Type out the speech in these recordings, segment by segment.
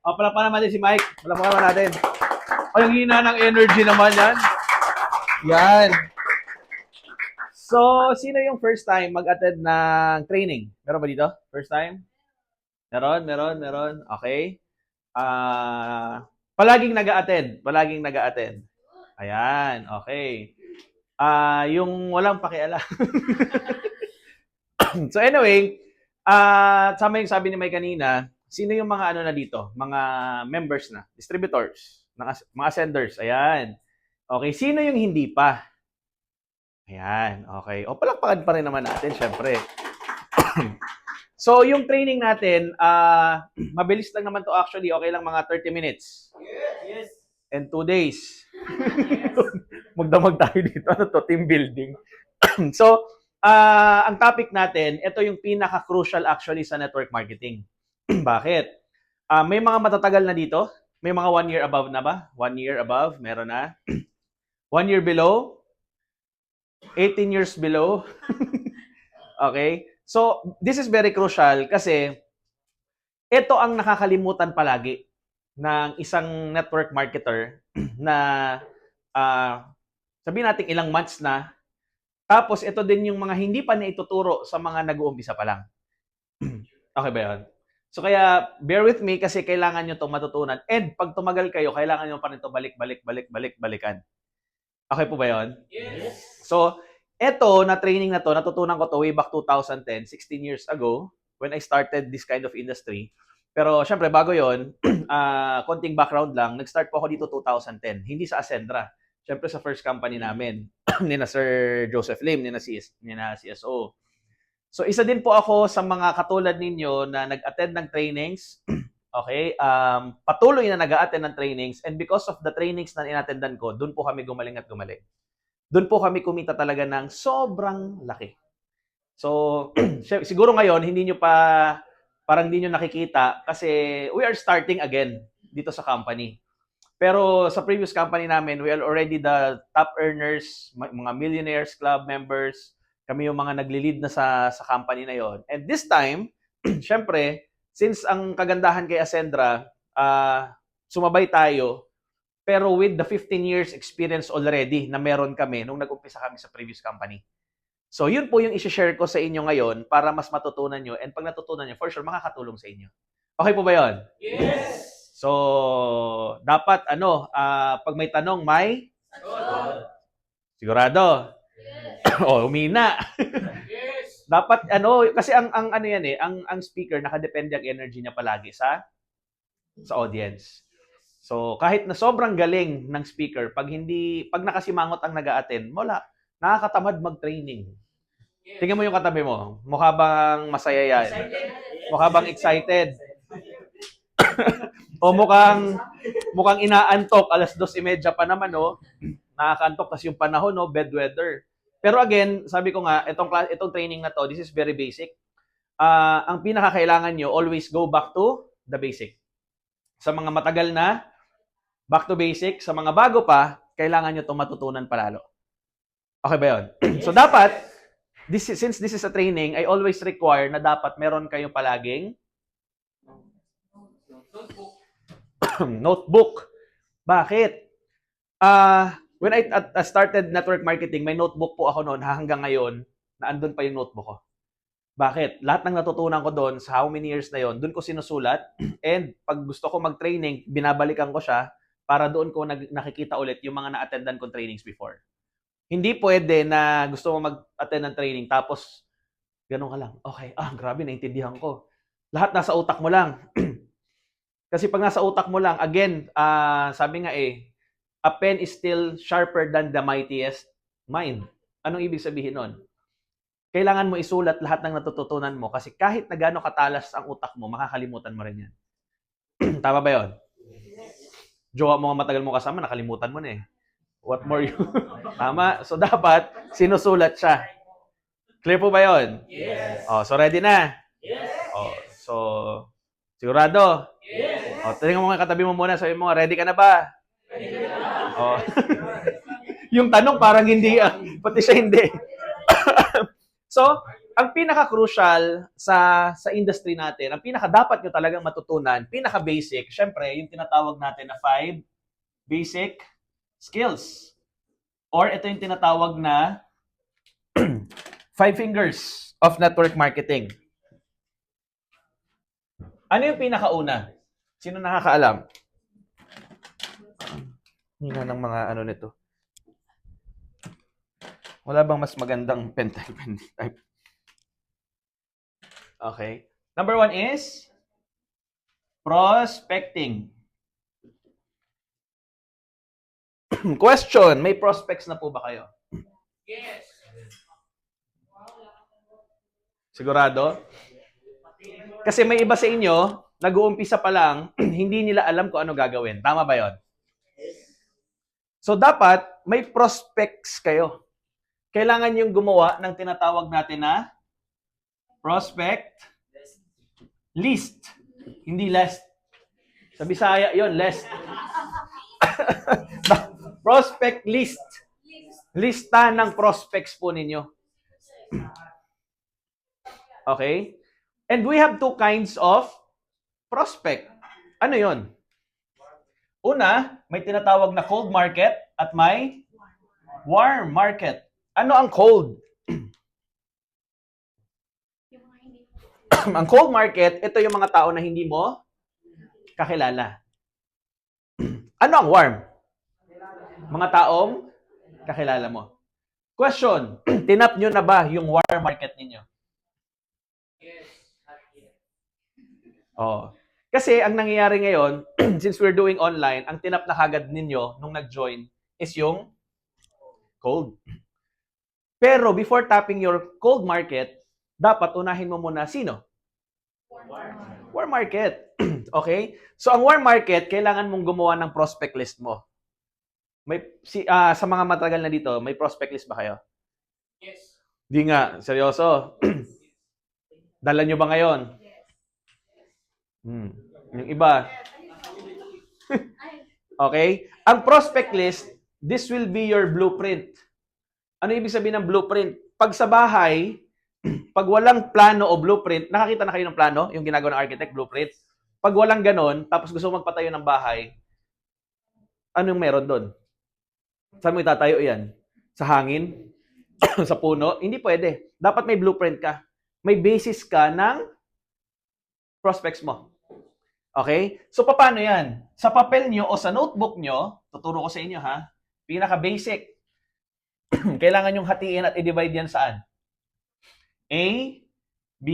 O, palapakan naman din si Mike. Palapakan naman natin. O, yung hina ng energy naman yan. Yan. So, sino yung first time mag-attend ng training? Meron ba dito? First time? Meron. Okay. Palaging nag-a-attend. Palaging nag-a-attend. Ayan, okay. Yung walang pakialam. So anyway, sama yung sabi ni May kanina, sino yung mga ano na dito? Mga members na, distributors, mga senders. Ayan. Okay, sino yung hindi pa? Ayan, okay. O palakpakan pa rin naman natin, syempre. So, yung training natin, mabilis lang naman to actually. Okay lang mga 30 minutes. Yes. And 2 days. Magdamag tayo dito. Ano to? Team building. So, ang topic natin, ito yung pinaka-crucial actually sa network marketing. Bakit? May mga matatagal na dito. May mga 1 year above na ba? 1 year above, meron na. 1 year below. 18 years below. Okay? So, this is very crucial kasi ito ang nakakalimutan palagi ng isang network marketer na sabihin natin ilang months na. Tapos, ito din yung mga hindi pa na ituturo sa mga nag-uumpisa pa lang. Okay ba yun? So, kaya bear with me kasi kailangan nyo itong matutunan. And pag tumagal kayo, kailangan nyo pa rin ito balikan. Okay po ba yun? Yes. So, eto na training na to, natutunan ko to way back 2010, 16 years ago, when I started this kind of industry. Pero syempre, bago yon, konting background lang, nag-start po ako dito 2010, hindi sa Ascendra. Syempre sa first company namin, ni na Sir Joseph Lim, ni na CSO. So isa din po ako sa mga katulad ninyo na nag-attend ng trainings, okay? Patuloy na nag-attend ng trainings, and because of the trainings na inattendan ko, doon po kami gumaling. Doon po kami kumita talaga ng sobrang laki. So, siguro ngayon, parang hindi nyo nakikita kasi we are starting again dito sa company. Pero sa previous company namin, we are already the top earners, mga millionaires club members. Kami yung mga nagli-lead na sa company na yon. And this time, syempre, since ang kagandahan kay Ascendra, sumabay tayo, pero with the 15 years experience already na meron kami nung nag-umpisa kami sa previous company. So, yun po yung isi-share ko sa inyo ngayon para mas matutunan nyo. And pag natutunan nyo, for sure, makakatulong sa inyo. Okay po ba yun? Yes. So, dapat, pag may tanong, may? Sigurado? Yes. Humina. Yes. Dapat, kasi ang speaker, nakadepende ang energy niya palagi sa audience. So, kahit na sobrang galing ng speaker, pag nakasimangot ang nag-a-attend, nakakatamad mag-training. Tingnan mo yung katabi mo. Mukha bang masaya yan? Mukha bang excited? O mukhang inaantok, 2:30 pa naman, no? Nakakaantok kasi yung panahon, no? Bad weather. Pero again, sabi ko nga, itong training na to, this is very basic. Ang pinakakailangan nyo, always go back to the basic. Sa mga matagal na, back to basic. Sa mga bago pa, kailangan nyo itong matutunan palalo. Okay ba yun? So dapat, since this is a training, I always require na dapat meron kayong palaging notebook. Bakit? When I started network marketing, may notebook po ako noon hanggang ngayon na andun pa yung notebook ko. Bakit? Lahat ng natutunan ko doon sa how many years na yon, doon ko sinusulat, and pag gusto ko mag-training, binabalikan ko siya para doon ko nakikita ulit yung mga na-attendan kong trainings before. Hindi pwede na gusto mo mag-attend ng training tapos ganun ka lang. Okay, grabe, naintindihan ko. Lahat nasa utak mo lang. Kasi pag nasa utak mo lang, again, sabi nga a pen is still sharper than the mightiest mind. Anong ibig sabihin nun? Kailangan mo isulat lahat ng natututunan mo kasi kahit na gaano katalas ang utak mo, makakalimutan mo rin yan. Tama ba yun? Jowa mo nga matagal mo kasama, nakalimutan mo na eh. What more you? Tama? So dapat, sinusulat siya. Clear po ba yun? Yes. So ready na? Yes. So, sigurado? Yes. Tingnan mo nga katabi mo muna, sabi mo, ready ka na ba? Ready ka na. Yung tanong parang hindi, pati siya hindi. So, ang pinaka-crucial sa industry natin, ang pinaka-dapat nyo talagang matutunan, pinaka-basic, syempre, yung tinatawag natin na 5 basic skills. Or ito yung tinatawag na 5 fingers of network marketing. Ano yung pinakauna? Sino nakakaalam? Hina ng mga ano nito. Wala bang mas magandang pen type? Okay. Number 1 is prospecting. Question, may prospects na po ba kayo? Yes. Sigurado? Kasi may iba sa inyo, nag-uumpisa pa lang, hindi nila alam kung ano gagawin. Tama ba yon? So, dapat may prospects kayo. Kailangan yung gumawa ng tinatawag natin na prospect list. Hindi list. Sa Bisaya, yon list. Prospect list. Lista ng prospects po ninyo. Okay? And we have 2 kinds of prospect. Ano yon? Una, may tinatawag na cold market at may warm market. Ano ang cold? Ang cold market, ito yung mga tao na hindi mo kakilala. Ano ang warm? Mga taong kakilala mo. Question, tinap nyo na ba yung warm market ninyo? Yes. Oh. Kasi ang nangyayari ngayon, since we're doing online, ang tinap na kagad ninyo nung nag-join is yung cold. Pero before tapping your cold market, dapat unahin mo muna sino? Warm market. Okay? So ang warm market, kailangan mong gumawa ng prospect list mo. Sa mga matagal na dito, may prospect list ba kayo? Yes. Di nga, seryoso. Dala nyo ba ngayon? Yung iba. Okay? Ang prospect list, this will be your blueprint. Ano ibig sabihin ng blueprint? Pag sa bahay, pag walang plano o blueprint, nakakita na kayo ng plano, yung ginagawa ng architect, blueprint. Pag walang ganon, tapos gusto mo magpatayo ng bahay, anong meron doon? Saan mo itatayo yan? Sa hangin? Sa puno? Hindi pwede. Dapat may blueprint ka. May basis ka ng prospects mo. Okay? So, paano yan? Sa papel nyo o sa notebook nyo, tuturo ko sa inyo ha, pinaka-basic. Kailangan yung hatiin at i-divide yan saan? A, B,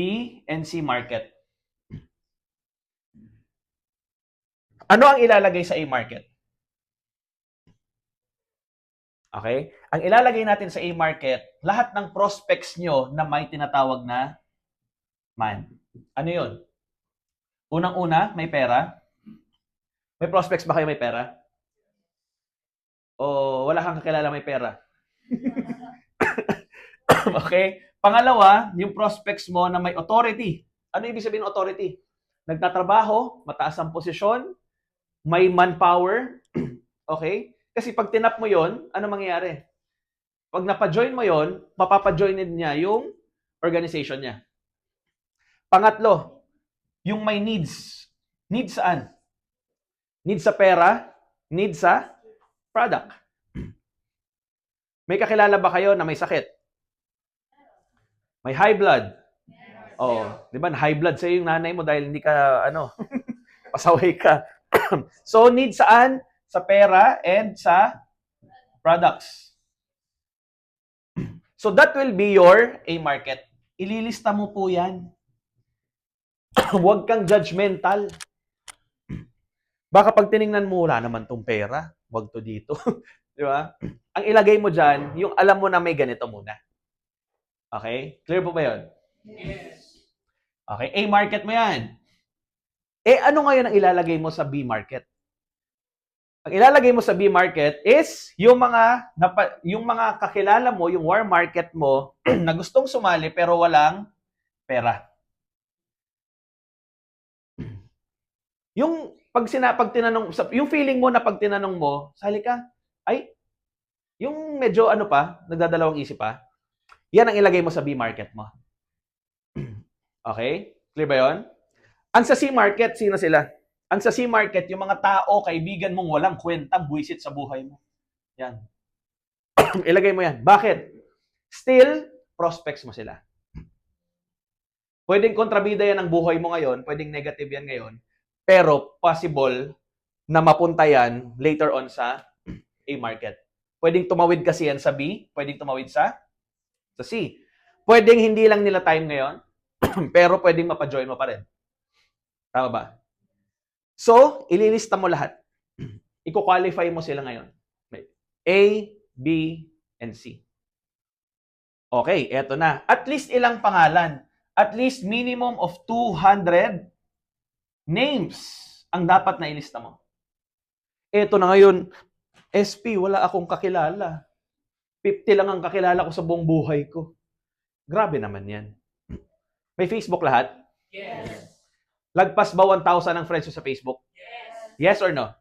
and C market. Ano ang ilalagay sa A market? Okay? Ang ilalagay natin sa A market, lahat ng prospects nyo na may tinatawag na man. Ano yun? Unang-una, may pera. May prospects ba kayo may pera? O wala kang kakilala may pera? Okay? Pangalawa, yung prospects mo na may authority. Ano ibig sabihin ng authority? Nagtatrabaho, mataas ang posisyon, may manpower. Okay? Kasi pag tinap mo yon, ano mangyayari? Pag napa-join mo yon, mapapajoinin niya yung organization niya. Pangatlo, yung may needs. Needs saan? Needs sa pera, needs sa product. May kakilala ba kayo na may sakit? May high blood. Oh, 'di ba? High blood sa yung nanay mo dahil hindi ka pasaway ka. So need saan? Sa pera and sa products. So that will be your A market. Ililista mo po 'yan. Huwag kang judgmental. Baka pag tiningnan mo, wala naman tong pera. Huwag to dito. Di ba? Ang ilagay mo dyan, yung alam mo na may ganito muna. Okay? Clear po ba yun? Yes. Okay, A market mo yan. Eh, ano ngayon ang ilalagay mo sa B market? Ang ilalagay mo sa B market is yung mga kakilala mo, yung warm market mo na gustong sumali pero walang pera. Yung pag tinanong, yung feeling mo na pag tinanong mo, sali ka, ay, yung medyo nagdadalawang isip pa, yan ang ilagay mo sa B market mo. Okay? Clear ba yun? Ang sa C-market, sino sila? Ang sa C-market, yung mga tao, kaibigan mong walang kwenta, buwisit sa buhay mo. Yan. Ilagay mo yan. Bakit? Still, prospects mo sila. Pwedeng kontrabida yan ang buhay mo ngayon, pwedeng negative yan ngayon, pero possible na mapunta yan later on sa A market. Pwedeng tumawid kasi yan sa B, pwedeng tumawid sa C. Pwedeng hindi lang nila time ngayon, pero pwedeng mapajoin mo pa rin. Tama ba? So, ililista mo lahat. Iko-qualify mo sila ngayon. A, B, and C. Okay, eto na. At least ilang pangalan? At least minimum of 200 names ang dapat na ilista mo. Eto na ngayon, SP, wala akong kakilala. 50 lang ang kakilala ko sa buong buhay ko. Grabe naman yan. May Facebook lahat? Yes. Lagpas ba 1,000 ang friends mo sa Facebook? Yes. Yes or no?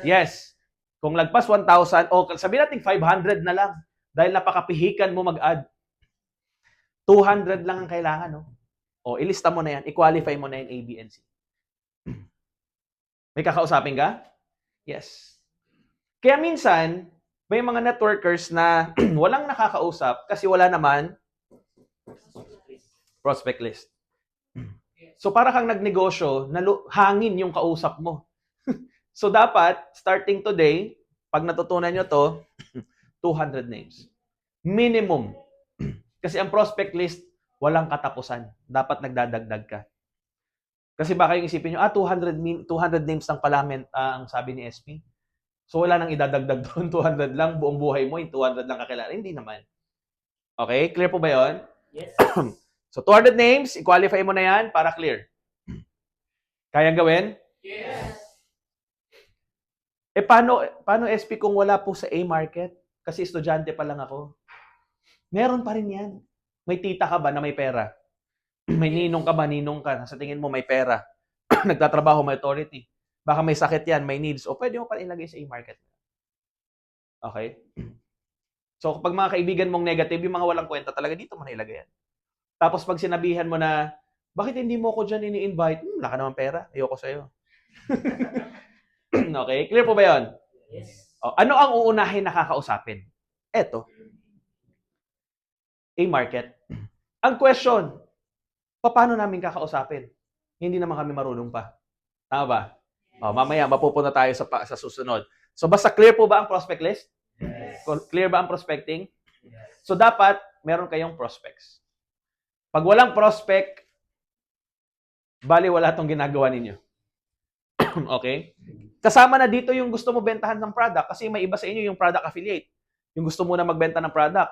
Yes. Kung lagpas 1,000, o sabihin natin 500 na lang. Dahil napakapihikan mo mag-add. 200 lang ang kailangan, no? O, ilista mo na yan. I-qualify mo na yan A, B, and C. May kakausapin ka? Yes. Kaya minsan, may mga networkers na walang nakakausap kasi wala naman prospect list. So para kang nagnegosyo, hangin yung kausap mo. So dapat, starting today, pag natutunan nyo to, 200 names. Minimum. Kasi ang prospect list, walang katapusan. Dapat nagdadagdag ka. Kasi baka yung isipin nyo, 200 names lang pala ang sabi ni SP. So wala nang idadagdag doon, 200 lang, buong buhay mo, yung 200 lang kakilala. Hindi naman. Okay? Clear po ba yun? Yes. So 200 names, i-qualify mo na yan para clear. Kayang gawin? Yes. Paano SP kung wala po sa A market? Kasi estudyante pa lang ako. Meron pa rin yan. May tita ka ba na may pera? May ninong ka ba? Ninong ka. Sa tingin mo may pera. Nagtatrabaho, may authority. Baka may sakit yan, may needs. O pwede mo pa ilagay sa A market. Okay? So kapag mga kaibigan mong negative, yung mga walang kwenta talaga, dito mo na ilagay yan. Tapos pag sinabihan mo na, bakit hindi mo ko dyan ini-invite? Wala ka naman pera. Ayoko sa'yo. Okay? Clear po ba yun? Yes. O, ano ang uunahin na kakausapin? Eto. A market. Ang question, paano namin kakausapin? Hindi naman kami marunong pa. Tama ba? O, mamaya, mapupunta tayo sa susunod. So, basta clear po ba ang prospect list? Yes. Clear ba ang prospecting? Yes. So, dapat, meron kayong prospects. Pag walang prospect, bali wala itong ginagawa ninyo. Okay? Kasama na dito yung gusto mo bentahan ng product kasi may iba sa inyo yung product affiliate. Yung gusto mo na magbenta ng product.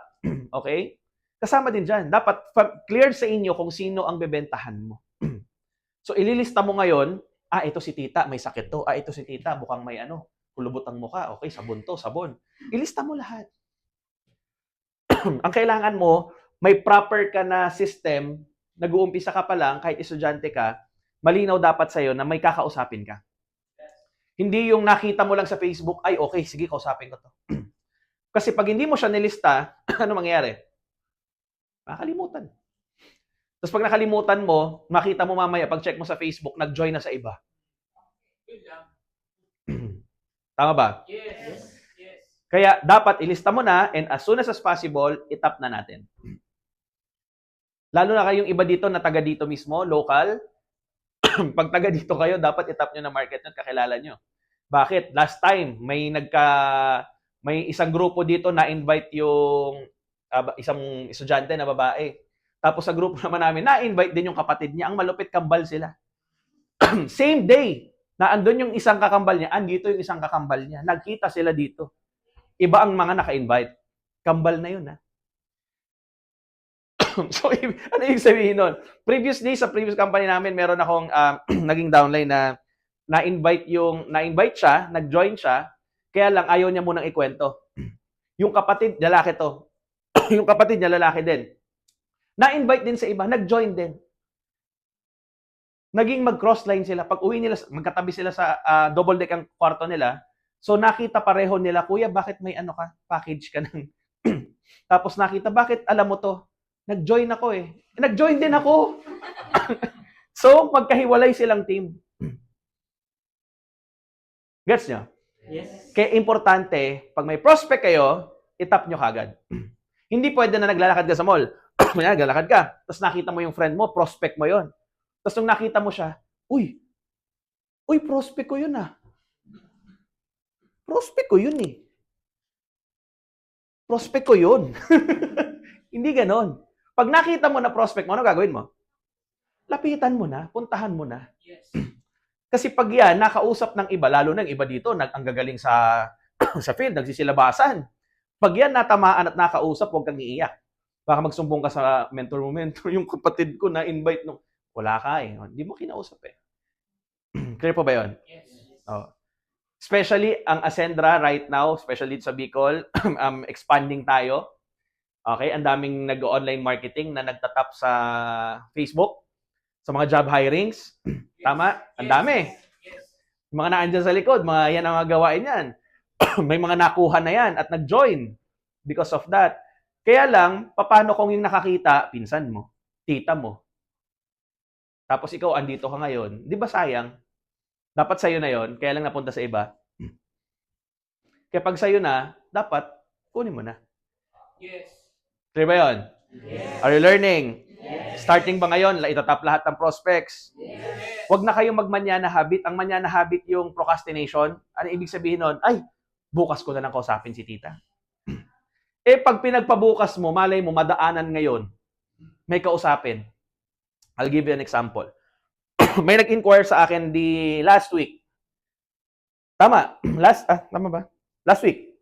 Okay? Kasama din dyan. Dapat clear sa inyo kung sino ang bebentahan mo. So, ililista mo ngayon, ito si tita, may sakit to. Ito si tita, mukhang may kulubot ang mukha. Okay, sabon to, sabon. Ilista mo lahat. Ang kailangan mo, may proper ka na system, nag-uumpisa ka pa lang, kahit estudyante ka, malinaw dapat sa'yo na may kakausapin ka. Hindi yung nakita mo lang sa Facebook, ay okay, sige, kausapin ko to. Kasi pag hindi mo siya nilista, ano mangyayari? Makakalimutan. Tapos pag nakalimutan mo, makita mo mamaya, pag check mo sa Facebook, nag-join na sa iba. Yun lang. Tama ba? Yes. Yes. Kaya dapat ilista mo na and as soon as possible, itap na natin. Lalo na kayong iba dito na taga dito mismo, local. Pag taga dito kayo, dapat itap nyo na market nyo at kakilala nyo. Bakit? Last time, may isang grupo dito na invite yung isang estudyante na babae. Tapos sa grupo naman namin, na-invite din yung kapatid niya. Ang malupit kambal sila. Same day, na andun yung isang kakambal niya, andito yung isang kakambal niya. Nagkita sila dito. Iba ang mga naka-invite. Kambal na yun, ha? So, ano yung sabihin nun? Previously, sa previous company namin, meron akong naging downline na na-invite siya, nag-join siya, kaya lang ayaw niya munang ikwento. Yung kapatid, lalaki to. Yung kapatid niya, lalaki din. Na-invite din sa iba, nag-join din. Naging mag-cross-line sila. Pag uwi nila, magkatabi sila sa double deck ang kwarto nila. So, nakita pareho nila, kuya, bakit may package ka ng... Tapos nakita, bakit alam mo to? Nag-join ako eh. Nag-join din ako. So, magkahiwalay silang team. Gets nyo? Yes. Kaya importante, pag may prospect kayo, itap nyo kagad. Hindi pwede na naglalakad ka sa mall. Naglalakad ka, tapos nakita mo yung friend mo, prospect mo yon. Tapos nung nakita mo siya, uy, prospect ko yun ah. Prospect ko yun eh. Prospect ko yun. Hindi ganon. Pag nakita mo na prospect mo, ano gagawin mo? Lapitan mo na, puntahan mo na. Yes. Kasi pag yan, nakausap ng iba, lalo ng iba dito, ang gagaling sa sa field, nagsisilabasan. Pag yan natamaan at nakausap, huwag kang iiyak. Baka magsumbong ka sa mentor mo, yung kapatid ko na-invite nung, wala ka eh. Hindi mo kinausap eh. Clear po ba yun? Yes. Oh. Especially ang Ascendra right now, especially sa Bicol, expanding tayo. Okay, ang daming nag-online marketing na nagtatap sa Facebook, sa mga job hirings. Tama? Ang dami. Yes. Mga naandyan sa likod, mga yan ang mga gawain yan. May mga nakuha na yan at nag-join because of that. Kaya lang, paano kung yung nakakita, pinsan mo, tita mo, tapos ikaw andito ka ngayon, di ba sayang? Dapat sa'yo na yon, kaya lang napunta sa iba. Kaya pag sa'yo na, dapat kunin mo na. Yes. Clear ba yun? Yes. Are you learning? Yes. Starting ba ngayon, itatap lahat ng prospects? Yes. Huwag na kayong magmanya na habit. Ang manya na habit yung procrastination. Ano ibig sabihin nun? Ay, bukas ko na lang kausapin si tita. Eh, pag pinagpabukas mo, malay mo, madaanan ngayon, may kausapin. I'll give you an example. May nag-inquire sa akin di last week. Tama. Tama ba? Last week.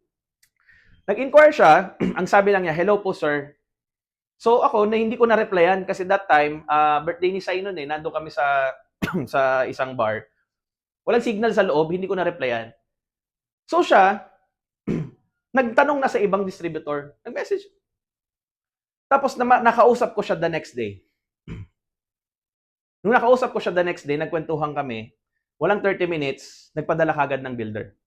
Nag-inquire siya. Ang sabi lang niya, hello po, sir. So, ako, na hindi ko na-replyan kasi that time, birthday ni Sai nun eh. Nandun kami sa sa isang bar. Walang signal sa loob, hindi ko na-replyan. So, siya, nagtanong na sa ibang distributor. Nag-message. Tapos, nakausap ko siya the next day. Nung nakausap ko siya the next day, nagkwentuhan kami, walang 30 minutes, nagpadala kagad ng builder.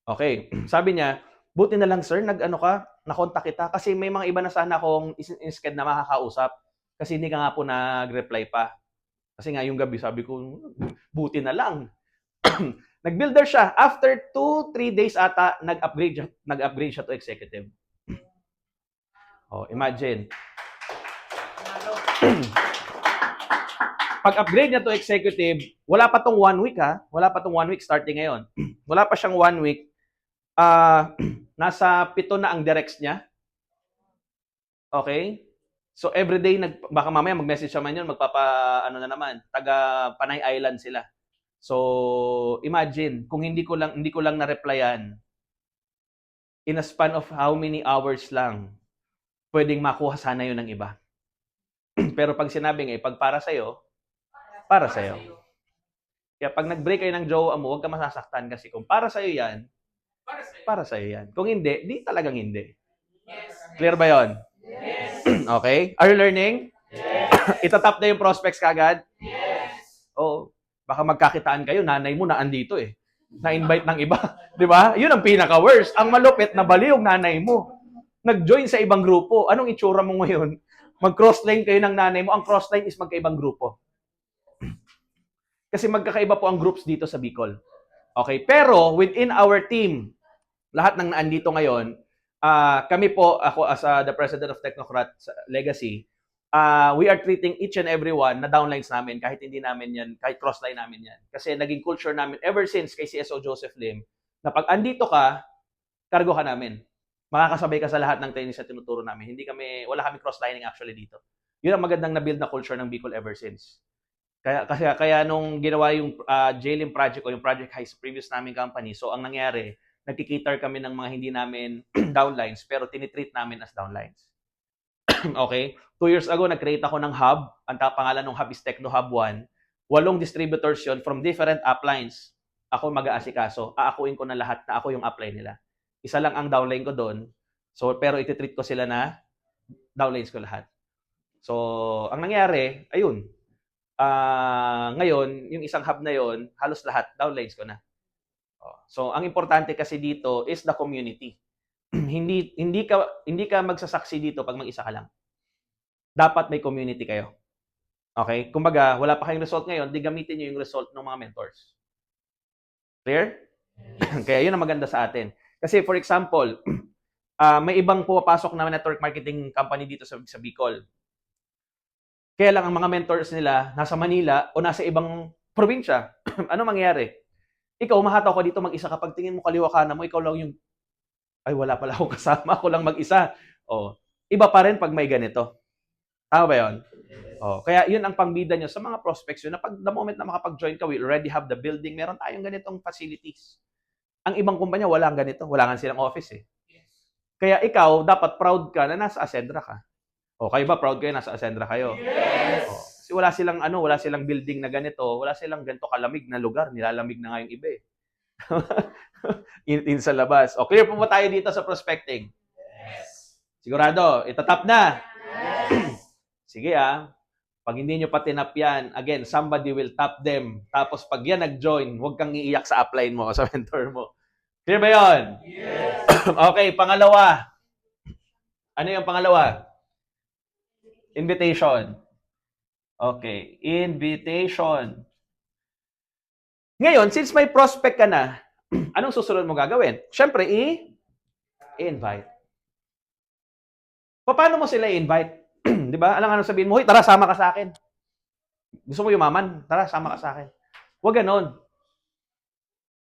Okay. Sabi niya, buti na lang sir, nakontak kita kasi may mga iba na sana akong instead na makakausap kasi hindi ka nga po nag-reply pa. Kasi nga yung gabi sabi ko, buti na lang. Nag-builder siya. After 2-3 days ata, nag-upgrade siya to executive. Oh, imagine. Pag-upgrade niya to executive, wala pa tong 1 week ha. Wala pa tong 1 week starting ngayon. Wala pa siyang 1 week. Nasa 7 na ang directs niya. Okay? So everyday baka mamaya mag-message siya man yun, na naman, taga Panay Island sila. So imagine kung hindi ko lang na-replyan in a span of how many hours lang pwedeng makuha sana yun ng iba. Pero pag sinabi pag para sa'yo, para sa'yo. Kaya pag nag-break kayo ng jowa mo, huwag ka masasaktan kasi kung para sa'yo yan, para sa'yo yan. Kung hindi, di talagang hindi. Yes. Clear ba yon? Yes. Okay? Are you learning? Yes. Itatap na yung prospects kagad? Yes. Oo. Baka magkakitaan kayo, nanay mo na andito eh. Na-invite ng iba. Di ba? Yun ang pinaka-worst. Ang malupit na bali yung nanay mo. Nag-join sa ibang grupo. Anong itsura mo ngayon? Mag-crossline kayo ng nanay mo. Ang crossline is magkaibang grupo. Kasi magkakaiba po ang groups dito sa Bicol. Okay? Pero within our team, lahat ng naandito ngayon, kami po, ako as the president of Technocrat Legacy, we are treating each and every one na downlines namin kahit hindi namin yan, kahit crossline namin yan. Kasi naging culture namin ever since kay CSO Joseph Lim, na pag andito ka, kargo ka namin. Makakasabay ka sa lahat ng training sa tinuturo namin. Wala kami crosslining actually dito. Yun ang magandang na-build na culture ng Bicol ever since. Kaya nung ginawa yung JLIM project o yung Project High sa previous naming company, so ang nangyari, nagkikater kami ng mga hindi namin downlines pero tinitreat namin as downlines. Okay? 2 years ago, nag-create ako ng hub. Ang pangalan ng hub is Techno Hub 1. 8 distributors yon from different uplines. Ako mag-aasikaso. Aakuin ko na lahat na ako yung upline nila. Isa lang ang downline ko doon. So, pero ititreat ko sila na downlines ko lahat. So, ang nangyari, ayun. Ngayon, yung isang hub na yon, halos lahat downlines ko na. So, ang importante kasi dito is the community. hindi ka magsasaksi dito pag mag-isa ka lang. Dapat may community kayo. Okay? Kumbaga, wala pa kayong result ngayon, di gamitin niyo yung result ng mga mentors. Clear? Kaya yun ang maganda sa atin. Kasi for example, may ibang pumapasok na network marketing company dito sa Bicol. Kaya lang ang mga mentors nila nasa Manila o nasa ibang probinsya. Ano mangyayari? Ikaw, mahataw ka dito mag-isa kapag tingin mo kaliwa kanan mo, ikaw lang yung, ay wala pala ako kasama, ako lang mag-isa. Oh, iba pa rin pag may ganito. Tama ba yun? Oh, kaya yun ang pangbida nyo sa mga prospects yun na pag the moment na makapag-join ka, we already have the building, meron tayong ganitong facilities. Ang ibang kumpanya, wala ang ganito. Wala nga silang office eh. Kaya ikaw, dapat proud ka na nasa Ascendra ka. O, kayo ba proud kayo nasa Ascendra kayo? Yes! O, kasi wala silang building na ganito, wala silang ganito kalamig na lugar, nilalamig na nga yung iba eh. in sa labas. O, clear po ba tayo dito sa prospecting? Yes! Sigurado, itatap na. Yes! Sige pag hindi nyo pa tinap yan, again, somebody will tap them. Tapos pag yan nag-join, huwag kang iiyak sa upline mo o sa mentor mo. Clear ba yun? Yes! Okay, pangalawa. Ano yung pangalawa? Invitation. Okay, invitation. Ngayon, since may prospect ka na, anong susunod mo gagawin? Siyempre, i-invite. Paano mo sila i-invite? Di ba? Alam sabihin mo, hoy, tara, sama ka sa akin. Gusto mo yumaman? Tara, sama ka sa akin. Huwag ganon.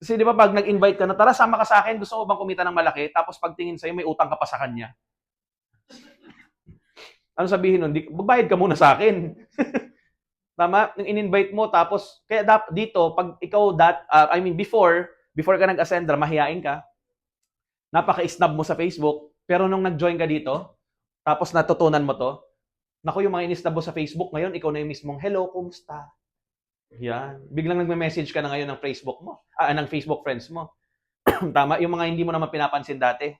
Kasi di ba pag nag-invite ka na, tara, sama ka sa akin, gusto mo bang kumita ng malaki? Tapos pagtingin sa'yo, may utang ka pa sa kanya. Ano sabihin nun? Magbayad ka muna sa akin. Tama? Yung in-invite mo, tapos, kaya dito, pag ikaw, before ka nag-Ascendra, mahihain ka, napaka-snub mo sa Facebook, pero nung nag-join ka dito, tapos natutunan mo to, naku, yung mga in-snub mo sa Facebook, ngayon, ikaw na yung mismong, hello, kumusta? Yan. Biglang nagme-message ka na ngayon ng Facebook mo, ng Facebook friends mo. Tama? Yung mga hindi mo naman pinapansin dati.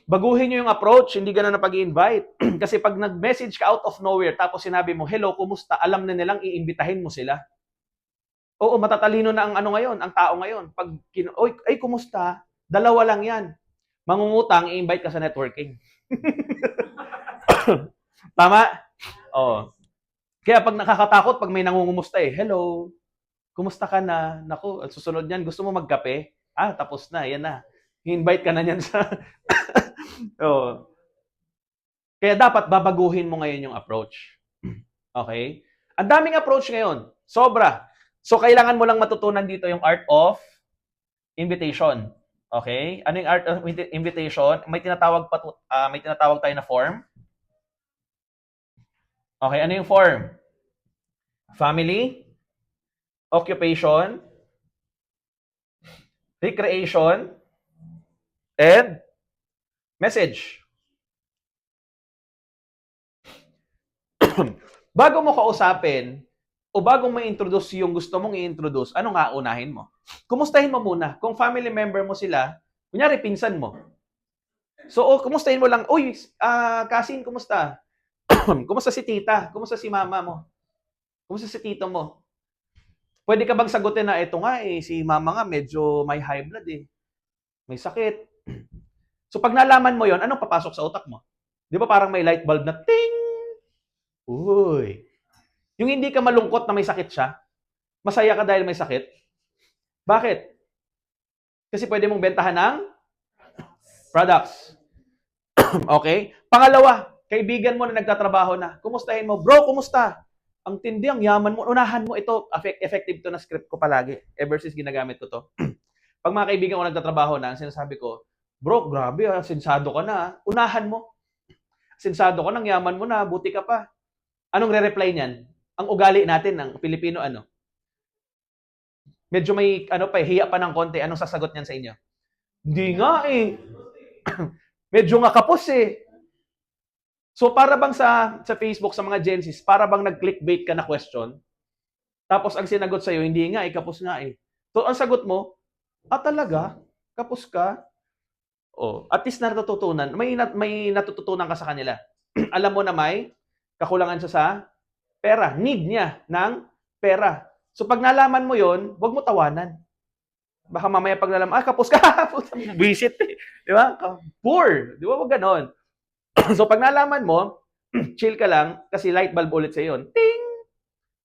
Baguhin nyo yung approach, hindi ka na napag-i-invite. Kasi pag nag-message ka out of nowhere, tapos sinabi mo, hello, kumusta? Alam na nilang iimbitahin mo sila. Oo, matatalino na ang ngayon, ang tao ngayon. Pag, ay, kumusta? Dalawa lang yan. Mangungutang, i-invite ka sa networking. Tama? Oo. Kaya pag nakakatakot, pag may nangungumusta hello, kumusta ka na? Naku, susunod niyan, gusto mo magkape? Tapos na, yan na. I-invite ka na niyan sa... oh. Kaya dapat babaguhin mo ngayon yung approach. Okay? Ang daming approach ngayon. Sobra. So, kailangan mo lang matutunan dito yung art of invitation. Okay? Ano yung art of invitation? May tinatawag tayo na form. Okay, ano yung form? Family, occupation, recreation, and message. Bago mo kausapin, o bago mo i-introduce yung gusto mong i-introduce, ano nga unahin mo? Kumustahin mo muna. Kung family member mo sila, kunyari pinsan mo. So, kumustahin mo lang, uy, Kasin, kumusta? Kumusta si tita? Kumusta si mama mo? Kumusta si tito mo? Pwede ka bang sagutin na, eto nga si mama nga medyo may high blood May sakit. So pag nalaman mo yon, anong papasok sa utak mo? Di ba parang may light bulb na ting? Uy. Yung hindi ka malungkot na may sakit siya, masaya ka dahil may sakit. Bakit? Kasi pwede mong bentahan ng products. Okay? Pangalawa, kaibigan mo na nagtatrabaho na, kumustahin mo, bro, kumusta? Ang tindi, ang yaman mo, unahan mo ito, effective to na script ko palagi, ever since ginagamit ko to. Pag mga kaibigan ko nagtatrabaho na, sinasabi ko, bro, grabe sinsado ka na, unahan mo. Sinsado ka, nang yaman mo na, buti ka pa. Anong re-reply niyan? Ang ugali natin ng Pilipino, medyo may, hiya pa ng konti, anong sasagot niyan sa inyo? Hindi nga medyo nga kapos So, para bang sa Facebook, sa mga Gen Zs, para bang nag-clickbait ka na question, tapos ang sinagot sa'yo, hindi nga kapos nga So, ang sagot mo, talaga? Kapos ka? At least natututunan. May natututunan ka sa kanila. Alam mo na may kakulangan siya sa pera. Need niya ng pera. So, pag nalaman mo yon, huwag mo tawanan. Baka mamaya pag nalaman, kapos ka, visit eh. Di ba? Poor. Di ba? Wag ganon. So, pag nalaman mo, chill ka lang, kasi light bulb ulit sa yun. Ting!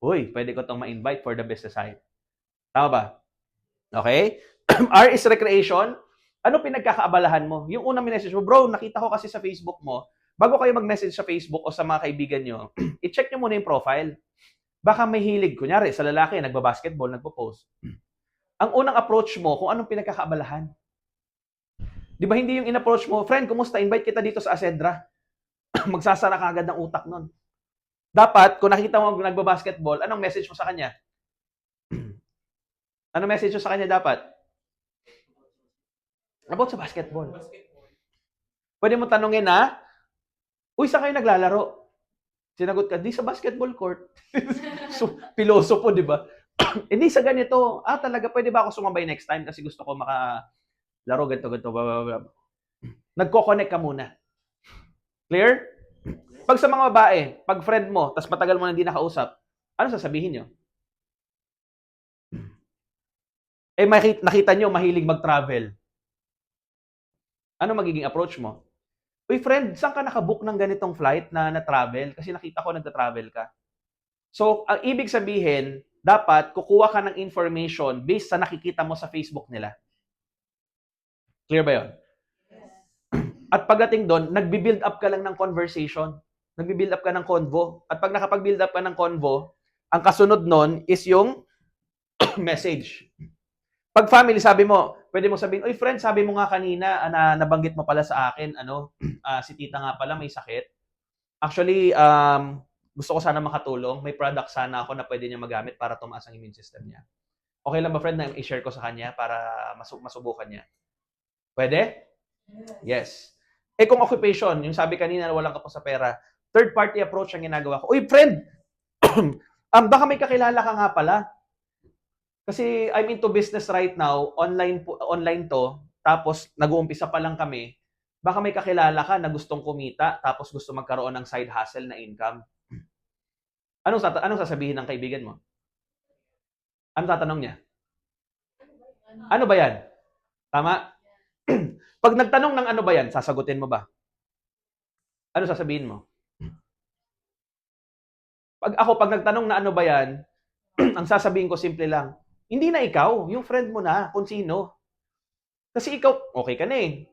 Uy, pwede ko itong ma-invite for the business side. Tama ba? Okay? R is recreation. Ano pinagkakaabalahan mo? Yung unang message mo, bro, nakita ko kasi sa Facebook mo, bago kayo mag-message sa Facebook o sa mga kaibigan nyo, i-check nyo muna yung profile. Baka may hilig. Kunyari, sa lalaki, nagbabasketball, nagpo-post. Ang unang approach mo, kung anong pinagkakaabalahan. Di ba hindi yung in-approach mo, friend, kumusta? Invite kita dito sa Asedra. Magsasara ka agad ng utak nun. Dapat, kung nakita mo nagbabasketball, anong message mo sa kanya? Anong message mo sa kanya dapat? About sa basketball. Pwede mo tanungin na, uy, saan kayo naglalaro? Sinagot ka, di sa basketball court. So, pilosopo, di ba? Hindi sa ganito. Talaga, pwede ba ako sumabay next time kasi gusto ko makalaro, ganito, blah, blah, blah. Nagko-connect ka muna. Clear? Pag sa mga babae, pag friend mo, tas matagal mo na hindi nakausap, ano sasabihin nyo? Nakita nyo, mahilig mag-travel. Ano magiging approach mo? Uy, friend, saan ka nakabook ng ganitong flight na travel? Kasi nakita ko nagta-travel ka. So, ang ibig sabihin, dapat kukuha ka ng information based sa nakikita mo sa Facebook nila. Clear ba yun? At pagdating doon, nagbi-build up ka lang ng conversation. Nagbi-build up ka ng convo. At pag nakapag-build up ka ng convo, ang kasunod nun is yung message. Pag family, sabi mo, pwede mo sabihin, oy friend, sabi mo nga kanina na nabanggit mo pala sa akin, si tita nga pala may sakit. Actually, gusto ko sana makatulong. May product sana ako na pwede niya magamit para tumaas ang immune system niya. Okay lang ba, friend, na i-share ko sa kanya para masubukan niya? Pwede? Yes. Kung occupation, yung sabi kanina na walang kapos sa pera, third-party approach ang ginagawa ko. Uy, friend, baka may kakilala ka nga pala. Kasi I'm into business right now, online to, tapos nag-uumpisa pa lang kami. Baka may kakilala ka na gustong kumita, tapos gusto magkaroon ng side hustle na income. Anong sasabihin ng kaibigan mo? Ano tatanong niya? Ano ba yan? Tama? Pag nagtanong ng ano ba yan, sasagutin mo ba? Ano sasabihin mo? Pag nagtanong na ano ba yan, ang sasabihin ko simple lang, hindi na ikaw, yung friend mo na, kung sino. Kasi ikaw, okay ka na eh.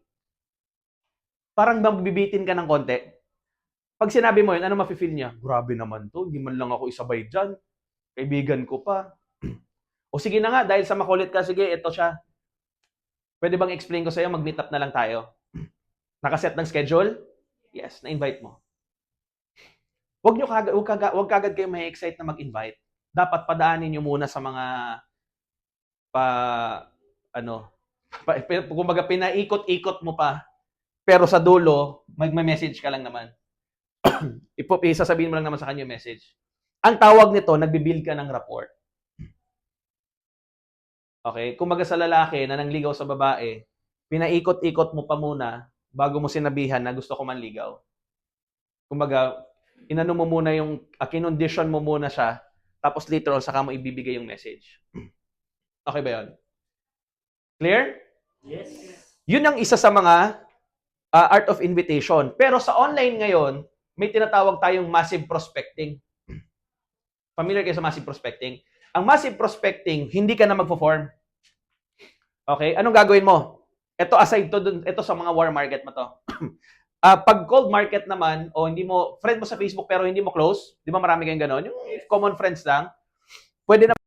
Parang mabibitin ka ng konti. Pag sinabi mo yun, ano mafe-feel niya? Grabe naman to, hindi man lang ako isabay dyan. Kaibigan ko pa. O sige na nga, dahil sa makulit ka, sige, ito siya. Pwede bang explain ko sa'yo, mag-meet up na lang tayo? Nakaset ng schedule? Yes, na-invite mo. Huwag kagad kayo may excite na mag-invite. Dapat padaanin nyo muna sa mga kumbaga pinaikot-ikot mo pa. Pero sa dulo, mag-message ka lang naman. Isasabihin mo lang naman sa kanya yung message. Ang tawag nito, nagbi-build ka ng rapport. Okay? Kumbaga sa lalaki na nangligaw sa babae, pinaikot-ikot mo pa muna bago mo sinabihan na gusto ko manligaw. Kumbaga, inano mo muna yung, kinondition mo muna siya, tapos later on, saka mo ibibigay yung message. Okay ba yun? Clear? Yes. Yun ang isa sa mga art of invitation. Pero sa online ngayon, may tinatawag tayong massive prospecting. Familiar kayo sa massive prospecting? Ang massive prospecting, hindi ka na magpo-form. Okay? Anong gagawin mo? Ito aside to dun, ito sa mga warm market mo to. Pag cold market naman, o hindi mo, friend mo sa Facebook pero hindi mo close, di ba marami kayong ganon? Yung common friends lang, pwede na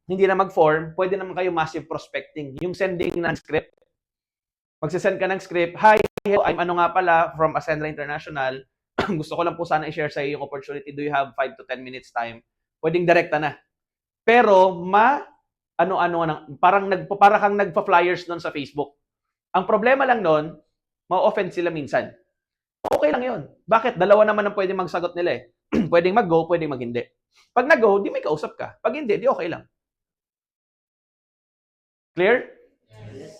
hindi na mag-form, pwede naman kayo massive prospecting. Yung sending ng script. Magsisend ka ng script, hi, I'm ano nga pala, from Ascendra International. Gusto ko lang po sana i-share sa iyo yung opportunity. Do you have 5 to 10 minutes time? Pwedeng direkta na. Pero, para kang nagpa-flyers nun sa Facebook. Ang problema lang nun, ma-offend sila minsan. Okay lang yun. Bakit? Dalawa naman ang pwedeng magsagot nila eh. Pwedeng mag-go, pwedeng mag-hindi. Pag nag-go, di may kausap ka. Pag hindi, di okay lang. Clear? Yes.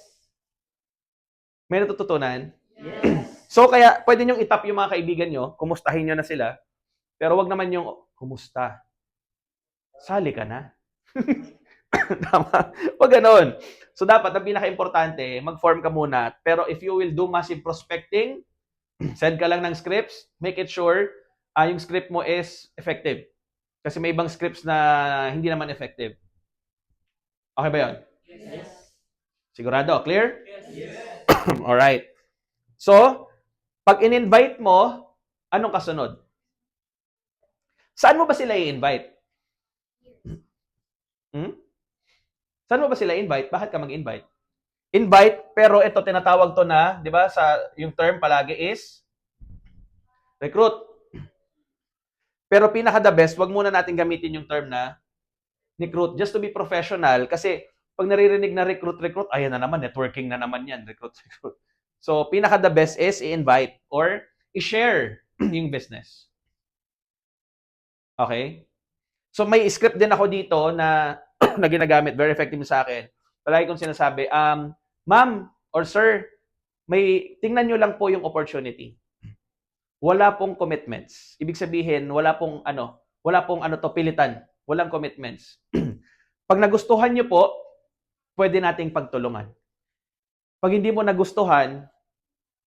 May natututunan? Yes. So, kaya pwede nyo itap yung mga kaibigan nyo, kumustahin nyo na sila, pero wag naman yung, kumusta? Sali ka na. Tama? Wag ganon. So dapat ang pinaka-importante, mag-form ka muna. Pero if you will do massive prospecting, send ka lang ng scripts, make it sure yung script mo is effective. Kasi may ibang scripts na hindi naman effective. Okay ba yun? Yes. Sigurado? Clear? Yes. Alright. So, pag in-invite mo, anong kasunod? Saan mo ba sila i-invite? Saan mo ba sila invite? Bakit ka mag-invite? Invite, pero ito tinatawag to na, 'di ba? Yung term palagi is recruit. Pero pinaka the best, wag muna natin gamitin yung term na recruit just to be professional kasi pag naririnig na recruit, ayan na naman, networking na naman yan, recruit. So, pinaka the best is i-invite or i-share yung business. Okay? So, may script din ako dito na na ginagamit, very effective sa akin. Palagi kong sinasabi, ma'am or sir, tingnan nyo lang po yung opportunity. Wala pong commitments. Ibig sabihin, wala pong pilitan. Walang commitments. Pag nagustuhan nyo po, pwede nating pagtulungan. Pag hindi mo nagustuhan,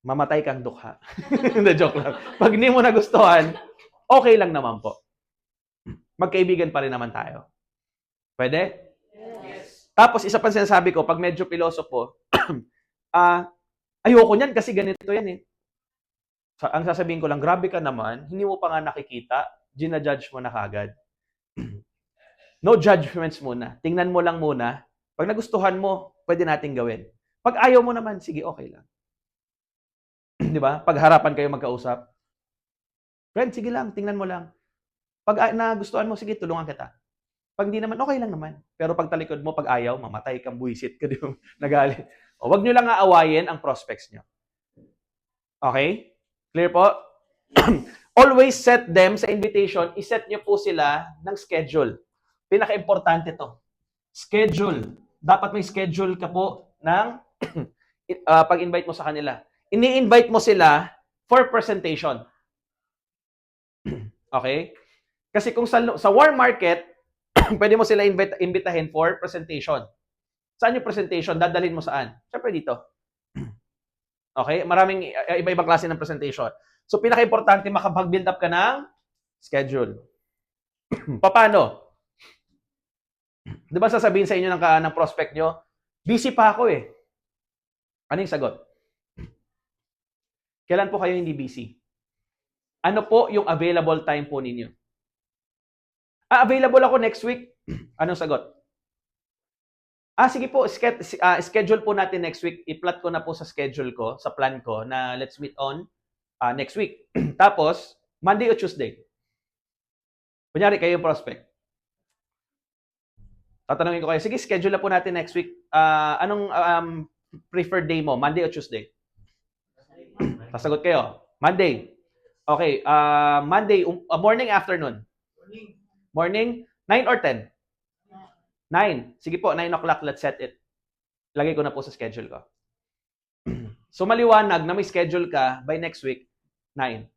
mamatay kang dukha. Hindi, joke lang. Pag hindi mo nagustuhan, okay lang naman po. Magkaibigan pa rin naman tayo. Pwede? Yes. Tapos, isa pa sinasabi ko, pag medyo pilosopo, ayoko niyan kasi ganito yan eh. Ang sasabihin ko lang, grabe ka naman, hindi mo pa nga nakikita, ginajudge mo na kagad. No judgments muna. Tingnan mo lang muna. Pag nagustuhan mo, pwede nating gawin. Pag ayaw mo naman, sige, okay lang. Di ba? Pag harapan kayo magkausap, friend, sige lang, tingnan mo lang. Pag nagustuhan mo, sige, tulungan kita. Pag hindi naman, okay lang naman. Pero pag talikod mo, pag ayaw, mamatay kang buwisit ka, di ba? Nagalit. O, wag nyo lang aawayin ang prospects nyo. Okay? Clear po? Always set them sa invitation, iset nyo po sila ng schedule. Pinaka-importante to. Schedule. Dapat may schedule ka po ng pag-invite mo sa kanila. Ini-invite mo sila for presentation. Okay? Kasi kung sa warm market, pwede mo sila imbitahin for presentation. Saan yung presentation? Dadalhin mo saan? Siyempre dito. Okay? Maraming iba-ibang klase ng presentation. So, pinaka-importante, makapag-build up ka ng schedule. Paano? Di ba sasabihin sa inyo ng prospect nyo, busy pa ako eh. Ano yung sagot? Kailan po kayo hindi busy? Ano po yung available time po ninyo? Available ako next week. Anong sagot? Sige po, schedule po natin next week. I-plot ko na po sa schedule ko, sa plan ko, na let's meet on next week. Tapos, Monday o Tuesday. Kunyari, kayo yung prospect. Tatanungin ko kayo, sige, schedule na po natin next week. Anong preferred day mo, Monday o Tuesday? Sasagot kayo, Monday. Okay, Monday, morning, afternoon? Morning, 9 or 10? 9. Sige po, 9 o'clock, let's set it. Lagay ko na po sa schedule ko. So, maliwanag na may schedule ka by next week, 9.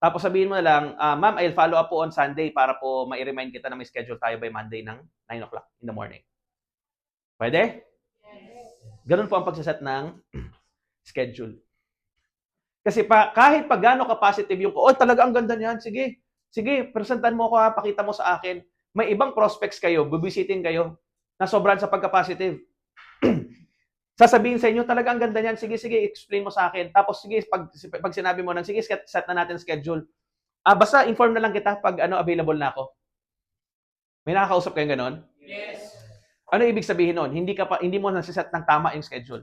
Tapos sabihin mo na lang, ma'am, I'll follow up po on Sunday para po ma-remind kita na may schedule tayo by Monday ng 9 o'clock in the morning. Pwede? Yes. Ganun po ang pagsaset ng schedule. Kasi kahit pa gaano ka-positive yung, talaga ang ganda niyan, sige, presentan mo ko ha, pakita mo sa akin. May ibang prospects kayo, bibisitin kayo, na sobrang sa pagka-positive. Sasabihin sa inyo, talaga ang ganda niyan, sige, explain mo sa akin. Tapos sige, pag sinabi mo nang, sige, set na natin schedule. Basta inform na lang kita pag available na ako. May nakakausap kayong ganon? Yes. Ano ibig sabihin nun? Hindi mo nasiset ng tama yung schedule.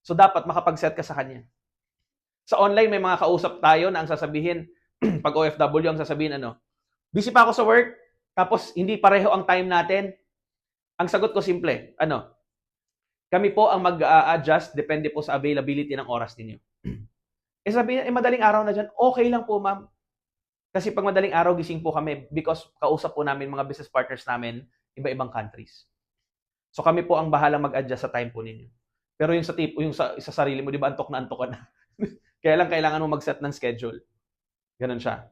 So dapat makapag-set ka sa kanya. Sa online, may mga kausap tayo na ang sasabihin, pag OFW, ang sasabihin, busy pa ako sa work, tapos hindi pareho ang time natin. Ang sagot ko simple, kami po ang mag-adjust, depende po sa availability ng oras ninyo. Sabihin, madaling araw na dyan, okay lang po, ma'am. Kasi pag madaling araw, gising po kami because kausap po namin mga business partners namin, iba-ibang countries. So kami po ang bahalang mag-adjust sa time po ninyo. Pero yung sa sarili mo, di ba antok na antok ka na? Kaya lang kailangan mo mag-set ng schedule. Ganun siya.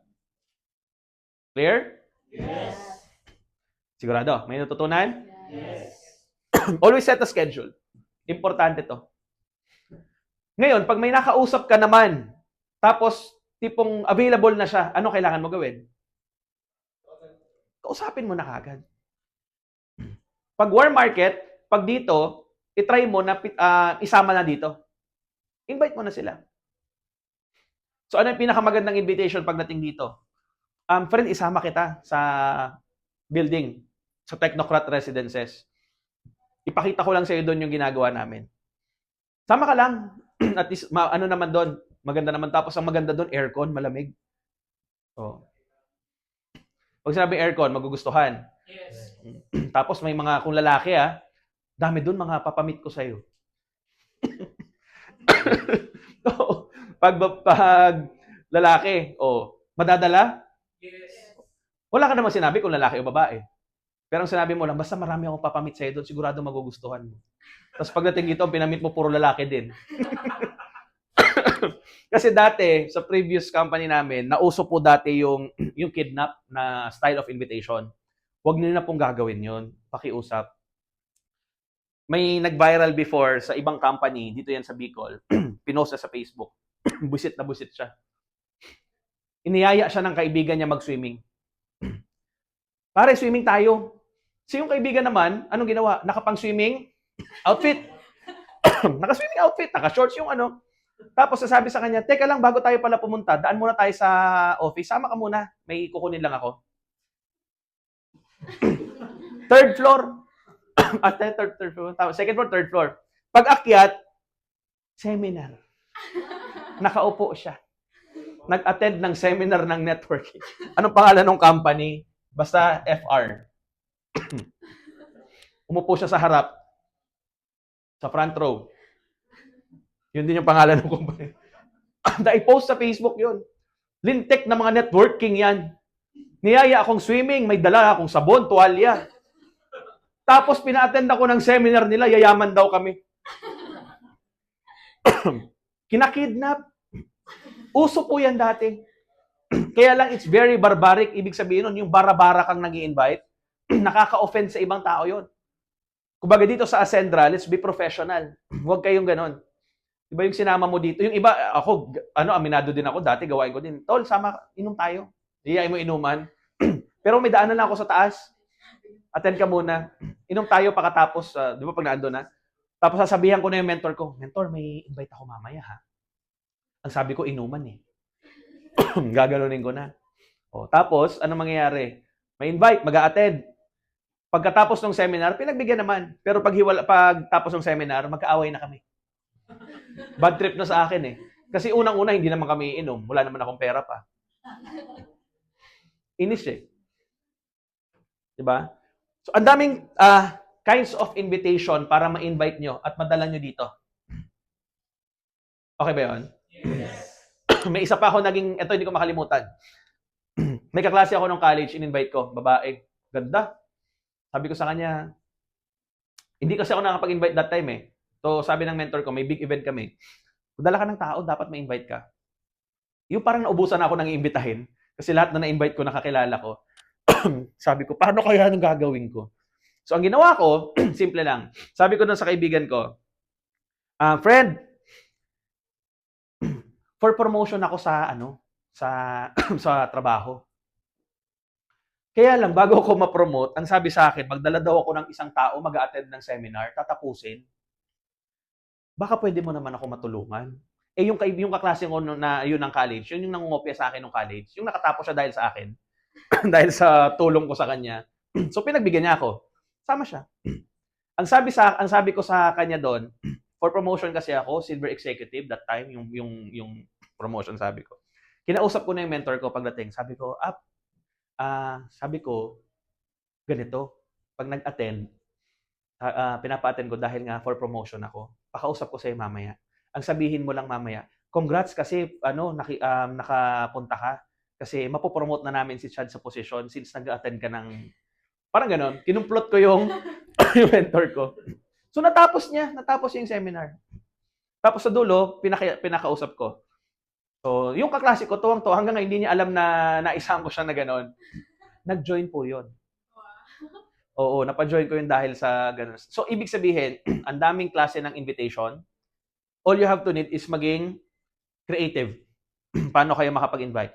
Clear? Yes. Sigurado? May natutunan? Yes. Always set a schedule. Importante to. Ngayon, pag may nakausap ka naman, tapos tipong available na siya, ano kailangan mo gawin? Kausapin mo na kagad. Pag warm market, pag dito, itry mo na isama na dito. Invite mo na sila. So ano yung pinakamagandang invitation pagdating dito? Friend, isama kita sa building, sa Technocrat Residences. Ipakita ko lang sa iyo doon yung ginagawa namin. Sama ka lang. At least, ano naman doon, maganda naman. Tapos ang maganda doon, aircon, malamig. Oh. Pag sinabing aircon, magugustuhan. Yes. Tapos may mga, kung lalaki dami doon mga papamit ko sa'yo. pag lalaki, madadala? Yes. Wala ka naman sinabi kung lalaki o babae. Pero ang sinabi mo lang, basta marami akong papamit sa'yo doon, sigurado magugustuhan mo. Tapos pagdating dito, pinamit mo puro lalaki din. Kasi dati, sa previous company namin, nauso po dati yung kidnap na style of invitation. Huwag niyo na pong gagawin yun. Pakiusap. May nag-viral before sa ibang company, dito yan sa Bicol, pinost sa Facebook. Busit na busit siya. Iniyaya siya ng kaibigan niya mag-swimming. Pare, swimming tayo. So yung kaibigan naman, anong ginawa? Nakapang-swimming outfit. Naka-swimming outfit, naka-shorts yung ano. Tapos sasabi sa kanya, teka lang, bago tayo pala pumunta, daan muna tayo sa office. Sama ka muna. May kukunin lang ako. Third floor. Third floor. Second floor, third floor. Pag akyat, seminar. Nakaupo siya. Nag-attend ng seminar ng networking. Anong pangalan ng company? Basta FR. Umupo siya sa harap. Sa front row. Yun din yung pangalan ng company. I-post sa Facebook yun. Lintek na mga networking yan. Niyaya akong swimming, may dala akong sabon, tuwalya. Tapos pina-attend ako ng seminar nila, yayaman daw kami. Kinakidnap. Uso po yan dati. Kaya lang it's very barbaric. Ibig sabihin nun, yung bara-bara kang nag-i-invite, nakaka-offend sa ibang tao yon. Kumbaga dito sa Ascendra, let's be professional. Huwag kayong ganon. Diba yung sinama mo dito? Yung iba, ako, aminado din ako, dati gawain ko din. Tol, sama, inom tayo. Iyain mo inuman. Pero may daanan lang ako sa taas. Attend ka muna. Inom tayo pagkatapos, di ba pag naando na? Tapos sasabihan ko na yung mentor ko, mentor, may invite ako mamaya ha. Ang sabi ko, inuman eh. Gaganunin ko na. Tapos, ano mangyayari? May invite, mag-a-attend. Pagkatapos ng seminar, pinagbigyan naman. Pero pagtapos ng seminar, magkaaway na kami. Bad trip na sa akin eh. Kasi unang-una, hindi naman kami inom. Wala naman akong pera pa. Inis eh. Diba? So, ang daming kinds of invitation para ma-invite nyo at madala nyo dito. Okay ba yun? Yes. May isa pa ako naging, ito hindi ko makalimutan. May kaklase ako nung college, in-invite ko, babae. Ganda. Sabi ko sa kanya, hindi kasi ako nakapag-invite that time eh. So, sabi ng mentor ko, may big event kami. Kung dala ka ng tao, dapat ma-invite ka. Yung parang naubusan ako nang iimbitahin. Kasi lahat na na-invite ko, nakakilala ko. Sabi ko, paano kaya anong gagawin ko? So, ang ginawa ko, simple lang. Sabi ko dun sa kaibigan ko, friend, for promotion ako sa, sa trabaho. Kaya lang, bago ako ma-promote, ang sabi sa akin, magdala daw ako ng isang tao, mag-a-attend ng seminar, tatapusin. Baka pwede mo naman ako matulungan. Yung kaklase ko na yun ng college, yun yung nangungopia sa akin ng college, yung nakatapos siya dahil sa akin, dahil sa tulong ko sa kanya. So, pinagbigyan niya ako. Sama siya. Ang sabi ko sa kanya doon, for promotion kasi ako, silver executive that time, yung promotion sabi ko. Kinausap ko na yung mentor ko pagdating. Sabi ko, ganito, pag nag-attend, pinapa-attend ko dahil nga for promotion ako. Pakausap ko sa'yo mamaya. Ang sabihin mo lang mamaya, congrats kasi nakapunta ka. Kasi mapopromote na namin si Chad sa posisyon since nag-attend ka ng, parang ganon. Kinumplot ko yung mentor ko. So natapos yung seminar. Tapos sa dulo, pinakausap ko. So, yung kaklase ko, tuwang-tuwa, hanggang ngayon, hindi niya alam na naisang ko siya na gano'n. Nag-join po yun. Oo, napa-join ko yun dahil sa ganun. So, ibig sabihin, ang daming klase ng invitation. All you have to need is maging creative. Paano kayo makapag-invite?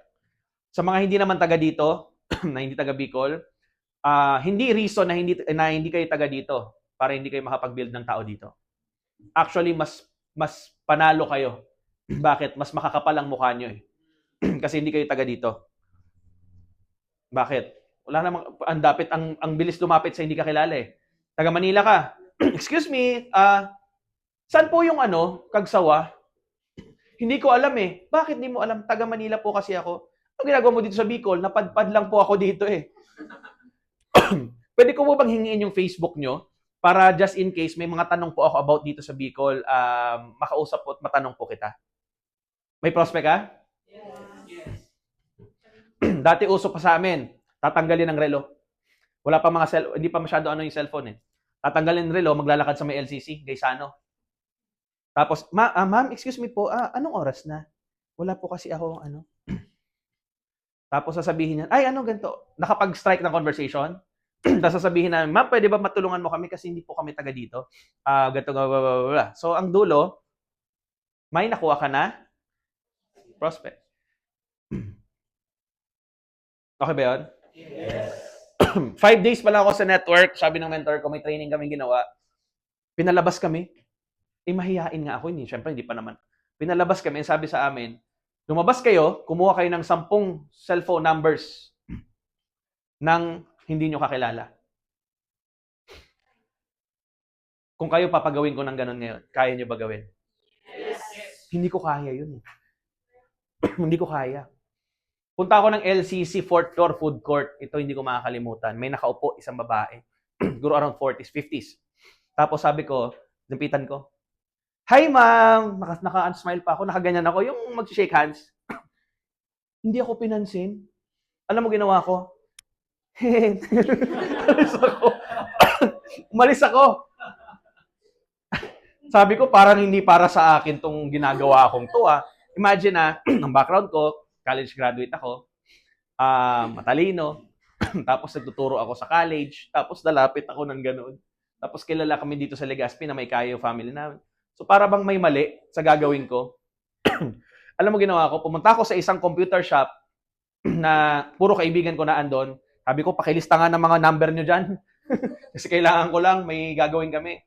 Sa mga hindi naman taga dito, na hindi taga Bicol, hindi reason na hindi kayo taga dito para hindi kayo makapag-build ng tao dito. Actually, mas panalo kayo. Bakit? Mas makakapal ang mukha nyo eh. Kasi hindi kayo taga dito. Bakit? Wala namang ang bilis lumapit sa hindi ka kilala eh. Taga Manila ka. Excuse me, saan po yung Kagsawa? Hindi ko alam eh. Bakit di mo alam? Taga Manila po kasi ako. Ano ginagawa mo dito sa Bicol? Napadpad lang po ako dito eh. Pwede ko po bang hingin yung Facebook nyo para just in case may mga tanong po ako about dito sa Bicol, makausap po at matanong po kita. May prospect ka? Yes. Dati uso pa sa amin, tatanggalin ng relo. Wala pa hindi pa masyado yung cellphone eh. Tatanggalin ng relo, maglalakad sa may LCC, Gaisano. Tapos, ma'am, excuse me po, anong oras na? Wala po kasi ako, Tapos sasabihin niya, ay, ganito? Nakapag-strike ng conversation? Tapos sasabihin na, ma'am, pwede ba matulungan mo kami kasi hindi po kami taga dito? Ganito, blah, blah, blah, blah. So, ang dulo, may nakuha ka na prospect. Okay ba yun? Yes. 5 days pa lang ako sa network, sabi ng mentor ko, may training kami ginawa. Pinalabas kami. Mahihain nga ako, Siyempre, hindi pa naman. Pinalabas kami, sabi sa amin, lumabas kayo, kumuha kayo ng 10 cellphone numbers ng hindi nyo kakilala. Kung kayo papagawin ko ng ganun ngayon, kaya nyo ba gawin? Yes. Hindi ko kaya yun. Hindi ko kaya. Punta ako ng LCC 4th floor food court. Ito hindi ko makakalimutan. May nakaupo, isang babae. Siguro around 40s, 50s. Tapos sabi ko, napitan ko, hi ma'am! Naka-smile pa ako, nakaganyan ako, yung mag-shake hands. Hindi ako pinansin. Alam mo ginawa ko? Umalis ako. Sabi ko, parang hindi para sa akin tong ginagawa kong to Imagine ang background ko, college graduate ako, matalino, tapos nagtuturo ako sa college, tapos nalapit ako ng ganun. Tapos kilala kami dito sa Legazpi na may kayo family namin. So para bang may mali sa gagawin ko. Alam mo ginawa ko, pumunta ako sa isang computer shop na puro kaibigan ko na andon. Sabi ko, pakilista nga ng mga number nyo dyan. Kasi kailangan ko lang, may gagawin kami.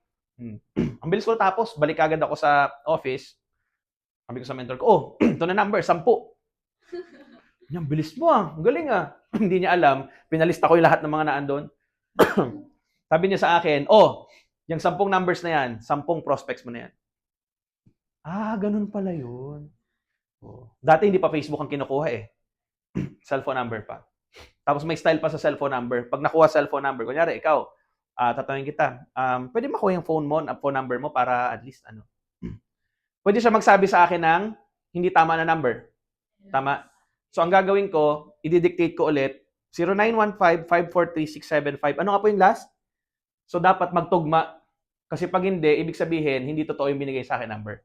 Ang bilis ko tapos, balik agad ako sa office. Sabi ko sa mentor ko, ito na number, 10. Ang bilis mo ang galing Hindi niya alam, pinalista ko yung lahat ng mga naandon. Sabi niya sa akin, yung 10 numbers na yan, 10 prospects mo na yan. Ganun pala yun. Dati hindi pa Facebook ang kinukuha eh. Cellphone number pa. Tapos may style pa sa cellphone number. Pag nakuha cellphone number, kunyari ikaw, tatanungin kita, pwede makuha yung phone number mo para at least Pwede siya magsabi sa akin ng hindi tama na number. Tama? So ang gagawin ko, i-dictate ko ulit, 0915-543-675. Ano nga po yung last? So dapat magtugma. Kasi pag hindi, ibig sabihin, hindi totoo yung binigay sa akin number.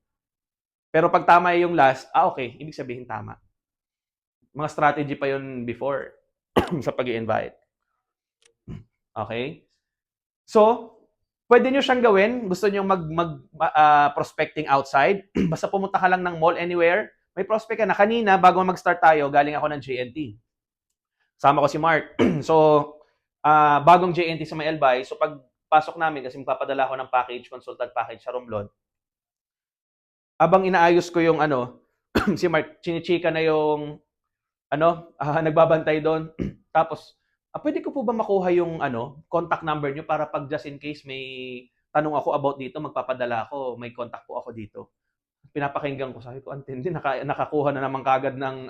Pero pag tama yung last, okay, ibig sabihin tama. Mga strategy pa yun before sa pag-i-invite. Okay? So, pwede nyo siyang gawin. Gusto nyo prospecting outside. Basta pumunta ka lang ng mall anywhere. May prospect ka na. Kanina, bago mag-start tayo, galing ako ng JNT. Sama ko si Mark. So, bagong JNT sa may Albay. So, pag pasok namin, kasi magpapadala ako ng package, consultant package sa Romblon. Abang inaayos ko yung si Mark, chinichika na yung nagbabantay doon. Tapos, pwede ko po ba makuha yung contact number nyo para pag just in case may tanong ako about dito, magpapadala ako, may contact po ako dito. Pinapakinggan ko, sabi ko, antindi, nakakuha na naman kagad ng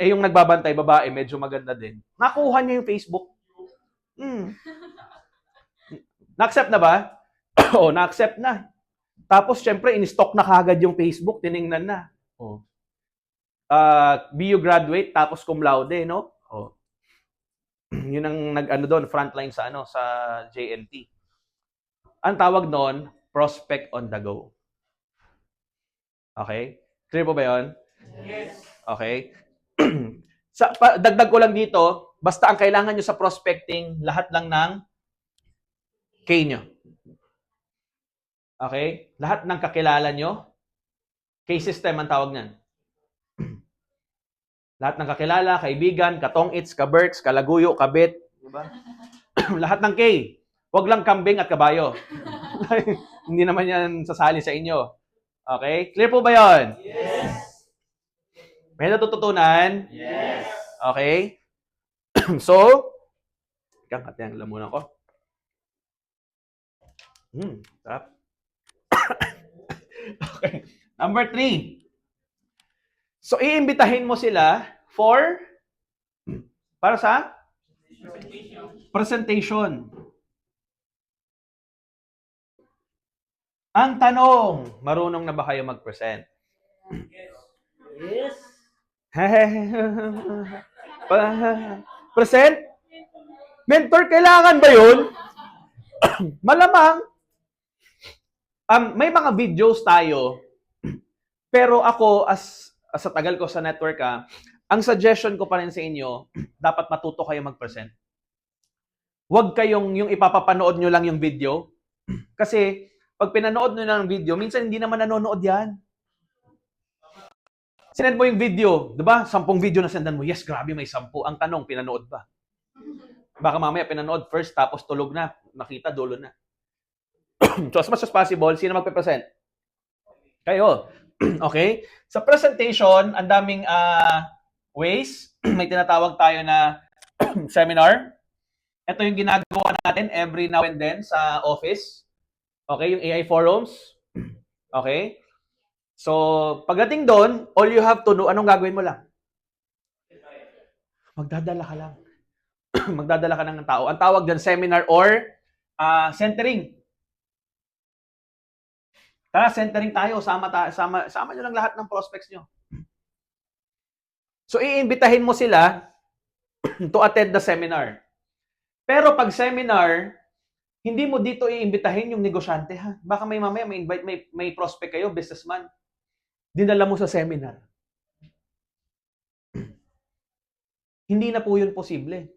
yung nagbabantay, babae, medyo maganda din. Nakuha niya yung Facebook. Na-accept na ba? Na-accept na. Tapos, syempre, in-stock na kagad yung Facebook, tiningnan na. BU graduate, tapos cum laude, no? Yun ang doon, frontline sa sa JNT. Ang tawag noon, prospect on the go. Okay? Clear po ba 'yon? Yes. Okay? Dagdag ko lang dito, Basta ang kailangan nyo sa prospecting, lahat lang ng K nyo. Okay? Lahat ng kakilala nyo, K system ang tawag niyan. Lahat ng kakilala, kaibigan, katongits, kaberks, kalaguyo, kabit, diba? Lahat ng K. Huwag lang kambing at kabayo. Hindi naman yan sasali sa inyo. Okay? Clear po ba yon? Yes. May natututunan? Yes. Okay? So, kakatiyan lang muna ko. Sarap. Okay. Number 3. So, iimbitahin mo sila para sa presentation. Ang tanong, marunong na ba kayo mag-present? Yes. Present? Mentor, kailangan ba yun? Malamang, may mga videos tayo, pero ako, as sa tagal ko sa network, ang suggestion ko pa rin sa inyo, dapat matuto kayo mag-present. Huwag kayong yung ipapapanood nyo lang yung video. Kasi, pag pinanood nyo lang yung video, minsan hindi naman nanonood yan. Sinend mo yung video, di ba? 10 video na sendan mo. Yes, grabe, may 10. Ang tanong, pinanood ba? Baka mamaya pinanood first, tapos tulog na. Nakita, dulo na. So, as much as possible, sino magpe-present? Kayo. Okay? Sa presentation, ang daming ways. May tinatawag tayo na seminar. Ito yung ginagawa natin every now and then sa office. Okay? Yung AI forums. Okay? So, pagdating doon, all you have to do, anong gagawin mo lang? Magdadala ka lang. Magdadala ka ng tao. Ang tawag dyan, seminar or centering. Tara, centering tayo. Sama nyo lang lahat ng prospects nyo. So, iimbitahin mo sila to attend the seminar. Pero pag seminar, hindi mo dito iimbitahin yung negosyante, ha? Baka mamaya may prospect kayo, businessman. Dinala mo sa seminar. Hindi na po yun posible.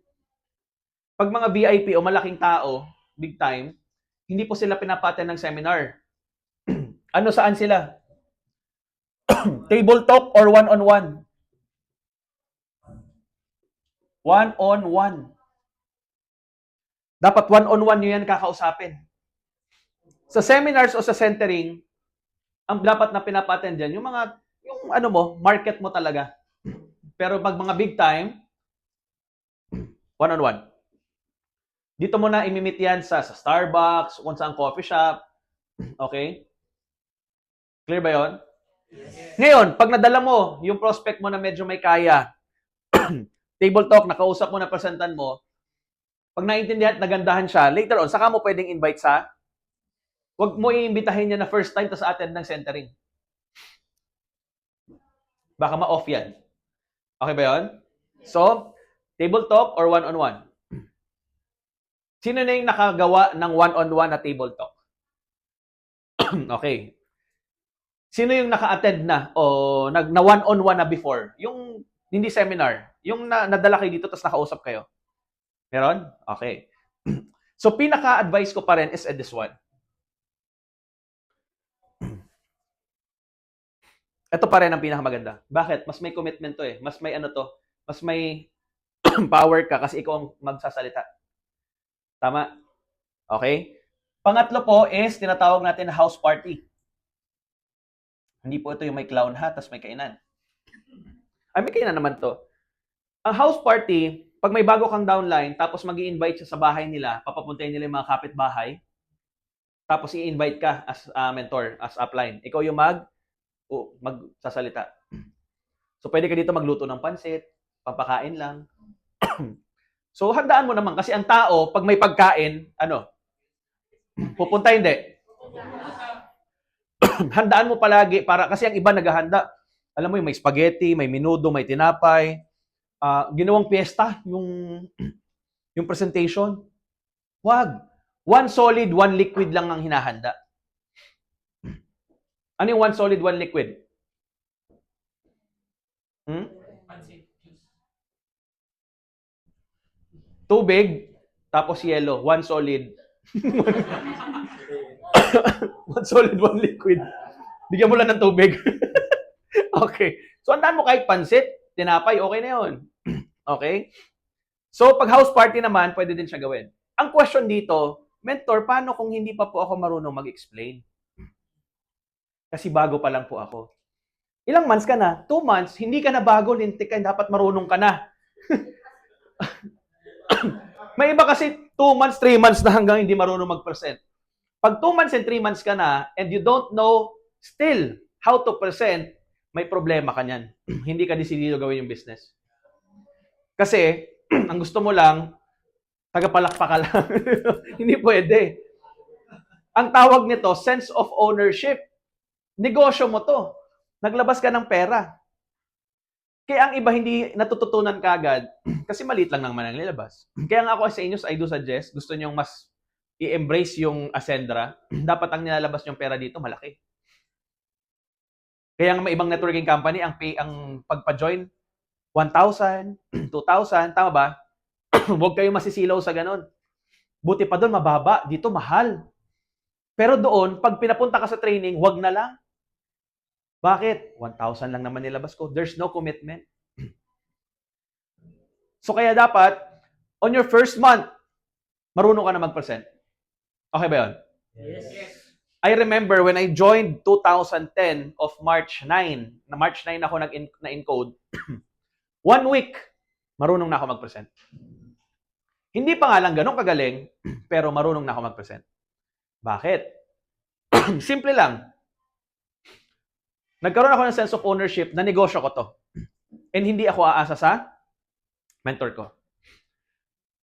Pag mga VIP o malaking tao, big time, hindi po sila pinapaten ng seminar. Ano saan sila? Table talk or one-on-one? One-on-one. Dapat one-on-one nyo yan kakausapin. Sa seminars o sa centering, ang dapat na pinapaten dyan, yung market mo talaga. Pero pag mga big time, one-on-one. Dito mo na imimit yan sa Starbucks, kung saan coffee shop. Okay? Clear ba yon? Yes. Ngayon, pag nadala mo yung prospect mo na medyo may kaya, table talk, nakausap mo, napresentan mo, pag naintindihan at nagandahan siya, later on, saka mo pwedeng invite huwag mo iimbitahin niya na first time tas attend ng centering. Baka ma-off yan. Okay ba yon? So, table talk or one-on-one? Sino na yung nakagawa ng one-on-one na table talk? Okay. Sino yung naka-attend na o na one-on-one na before? Yung hindi seminar. Yung nadala kayo dito tapos nakausap kayo. Meron? Okay. So, pinaka-advice ko pa rin is this one. Ito pa rin ang pinakamaganda. Bakit? Mas may commitment to eh. Mas may mas may power ka kasi ikaw ang magsasalita. Tama? Okay? Pangatlo po is tinatawag natin na house party. Hindi po ito yung may clown hat tapos may kainan. Ay, may kainan naman to. Ang house party, pag may bago kang downline, tapos mag-i-invite siya sa bahay nila, papapuntahin nila yung mga kapitbahay, tapos i-invite ka as mentor, as upline. Ikaw yung magsasalita. So, pwede ka dito magluto ng pansit, papakain lang. So, handaan mo naman. Kasi ang tao, pag may pagkain, pupunta hindi. Handaan mo palagi, kasi ang iba naghahanda. Alam mo, may spaghetti, may menudo, may tinapay. Ginawang piyesta, yung presentation. Wag. One solid, one liquid lang ang hinahanda. Ano yung one solid, one liquid? tubig, tapos yellow. One solid. One solid, one liquid. Bigyan mo lang ng tubig. Okay. So, andahan mo kahit pansit, tinapay, okay na yun. Okay? So, pag house party naman, pwede din siya gawin. Ang question dito, mentor, paano kung hindi pa po ako marunong mag-explain? Kasi bago pa lang po ako. Ilang months ka na? 2 months, hindi ka na bago, lintik ka, dapat marunong ka na. May iba kasi 2 months, 3 months na hanggang hindi marunong mag-present. Pag 2 months and 3 months ka na, and you don't know still how to present, may problema ka niyan. Hindi ka desidido gawin yung business. Kasi, ang gusto mo lang, tagapalakpa ka lang. Hindi pwede. Ang tawag nito, sense of ownership. Negosyo mo to. Naglabas ka ng pera. Kaya ang iba hindi natututunan kagad kasi maliit lang naman ang nilabas. Kaya nga ako sa inyo, I do suggest, gusto nyo mas i-embrace yung Ascendra, dapat ang nilalabas yung pera dito malaki. Kaya nga may ibang networking company, ang pagpa-join, 1,000, 2,000, tama ba? Huwag kayo masisilaw sa ganun. Buti pa doon, mababa. Dito, mahal. Pero doon, pag pinapunta ka sa training, wag na lang. Bakit? 1,000 lang naman nilabas ko. There's no commitment. So kaya dapat, on your first month, marunong ka na mag-present. Okay ba yun? Yes. I remember when I joined 2010 of March 9, na March 9 ako na-encode, 1 week, marunong na ako mag-present. Hindi pa nga lang ganun kagaling, pero marunong na ako mag-present. Bakit? Simple lang. Nagkaroon ako ng sense of ownership na negosyo ko to. And hindi ako aasa sa mentor ko.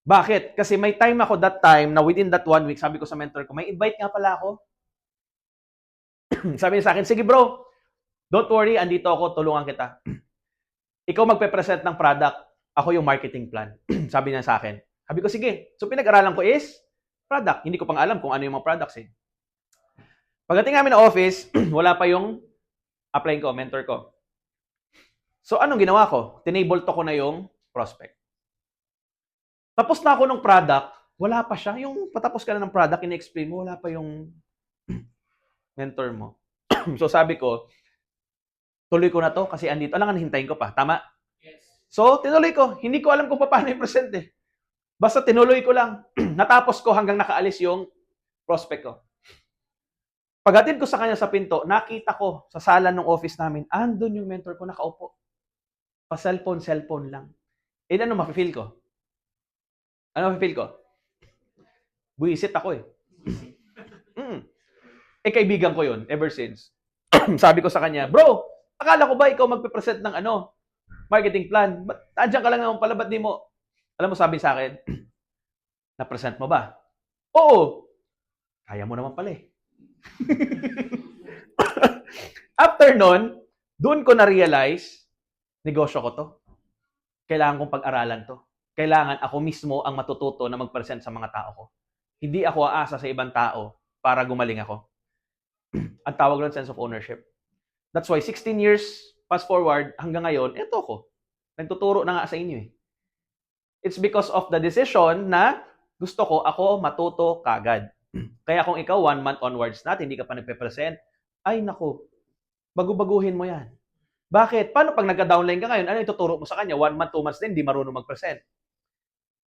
Bakit? Kasi may time ako that time na within that 1 week, sabi ko sa mentor ko, may invite nga pala ako. Sabi niya sa akin, sige bro, don't worry, andito ako, tulungan kita. Ikaw magpe-present ng product, ako yung marketing plan. Sabi niya sa akin. Sabi ko, sige. So pinag-aralan ko is product. Hindi ko pang alam kung ano yung mga products eh. Pagdating namin ng office, wala pa yung upline ko, mentor ko. So anong ginawa ko? Tinable to ko na yung prospect. Tapos na ako ng product, wala pa siya. Yung patapos ka na ng product, in-explain mo, wala pa yung mentor mo. So sabi ko, tuloy ko na to kasi andito. Alam nga, hintayin ko pa. Tama? Yes. So, tinuloy ko. Hindi ko alam kung paano i-present eh. Basta tinuloy ko lang. Natapos ko hanggang nakaalis yung prospect ko. Paghatid ko sa kanya sa pinto, nakita ko sa sala ng office namin, andun yung mentor ko nakaupo. Pa-cellphone lang. Eh, ano mafe-feel ko? Ano mafe-feel ko? Buisit ako eh. Eh, kaibigan ko yun, ever since. Sabi ko sa kanya, bro, akala ko ba ikaw magpe-present ng marketing plan? Ba't andyan ka lang naman pala, ba't di mo? Alam mo, sabi sa akin, na-present mo ba? Oo. Kaya mo naman pala eh. After nun, doon ko na-realize, negosyo ko to. Kailangan kong pag-aralan to. Kailangan ako mismo ang matututo na mag-present sa mga tao ko. Hindi ako aasa sa ibang tao para gumaling ako. Ang tawag lang sense of ownership. That's why 16 years, fast forward, hanggang ngayon, eto ko. Nagtuturo na nga sa inyo eh. It's because of the decision na gusto ko ako matuto kagad. Kaya kung ikaw 1 month onwards na, hindi ka pa nagpe-present, ay naku, bago-baguhin mo yan. Bakit? Paano pag nagka-downline ka ngayon, ano ituturo mo sa kanya? 1 month, 2 months din, hindi marunong mag-present.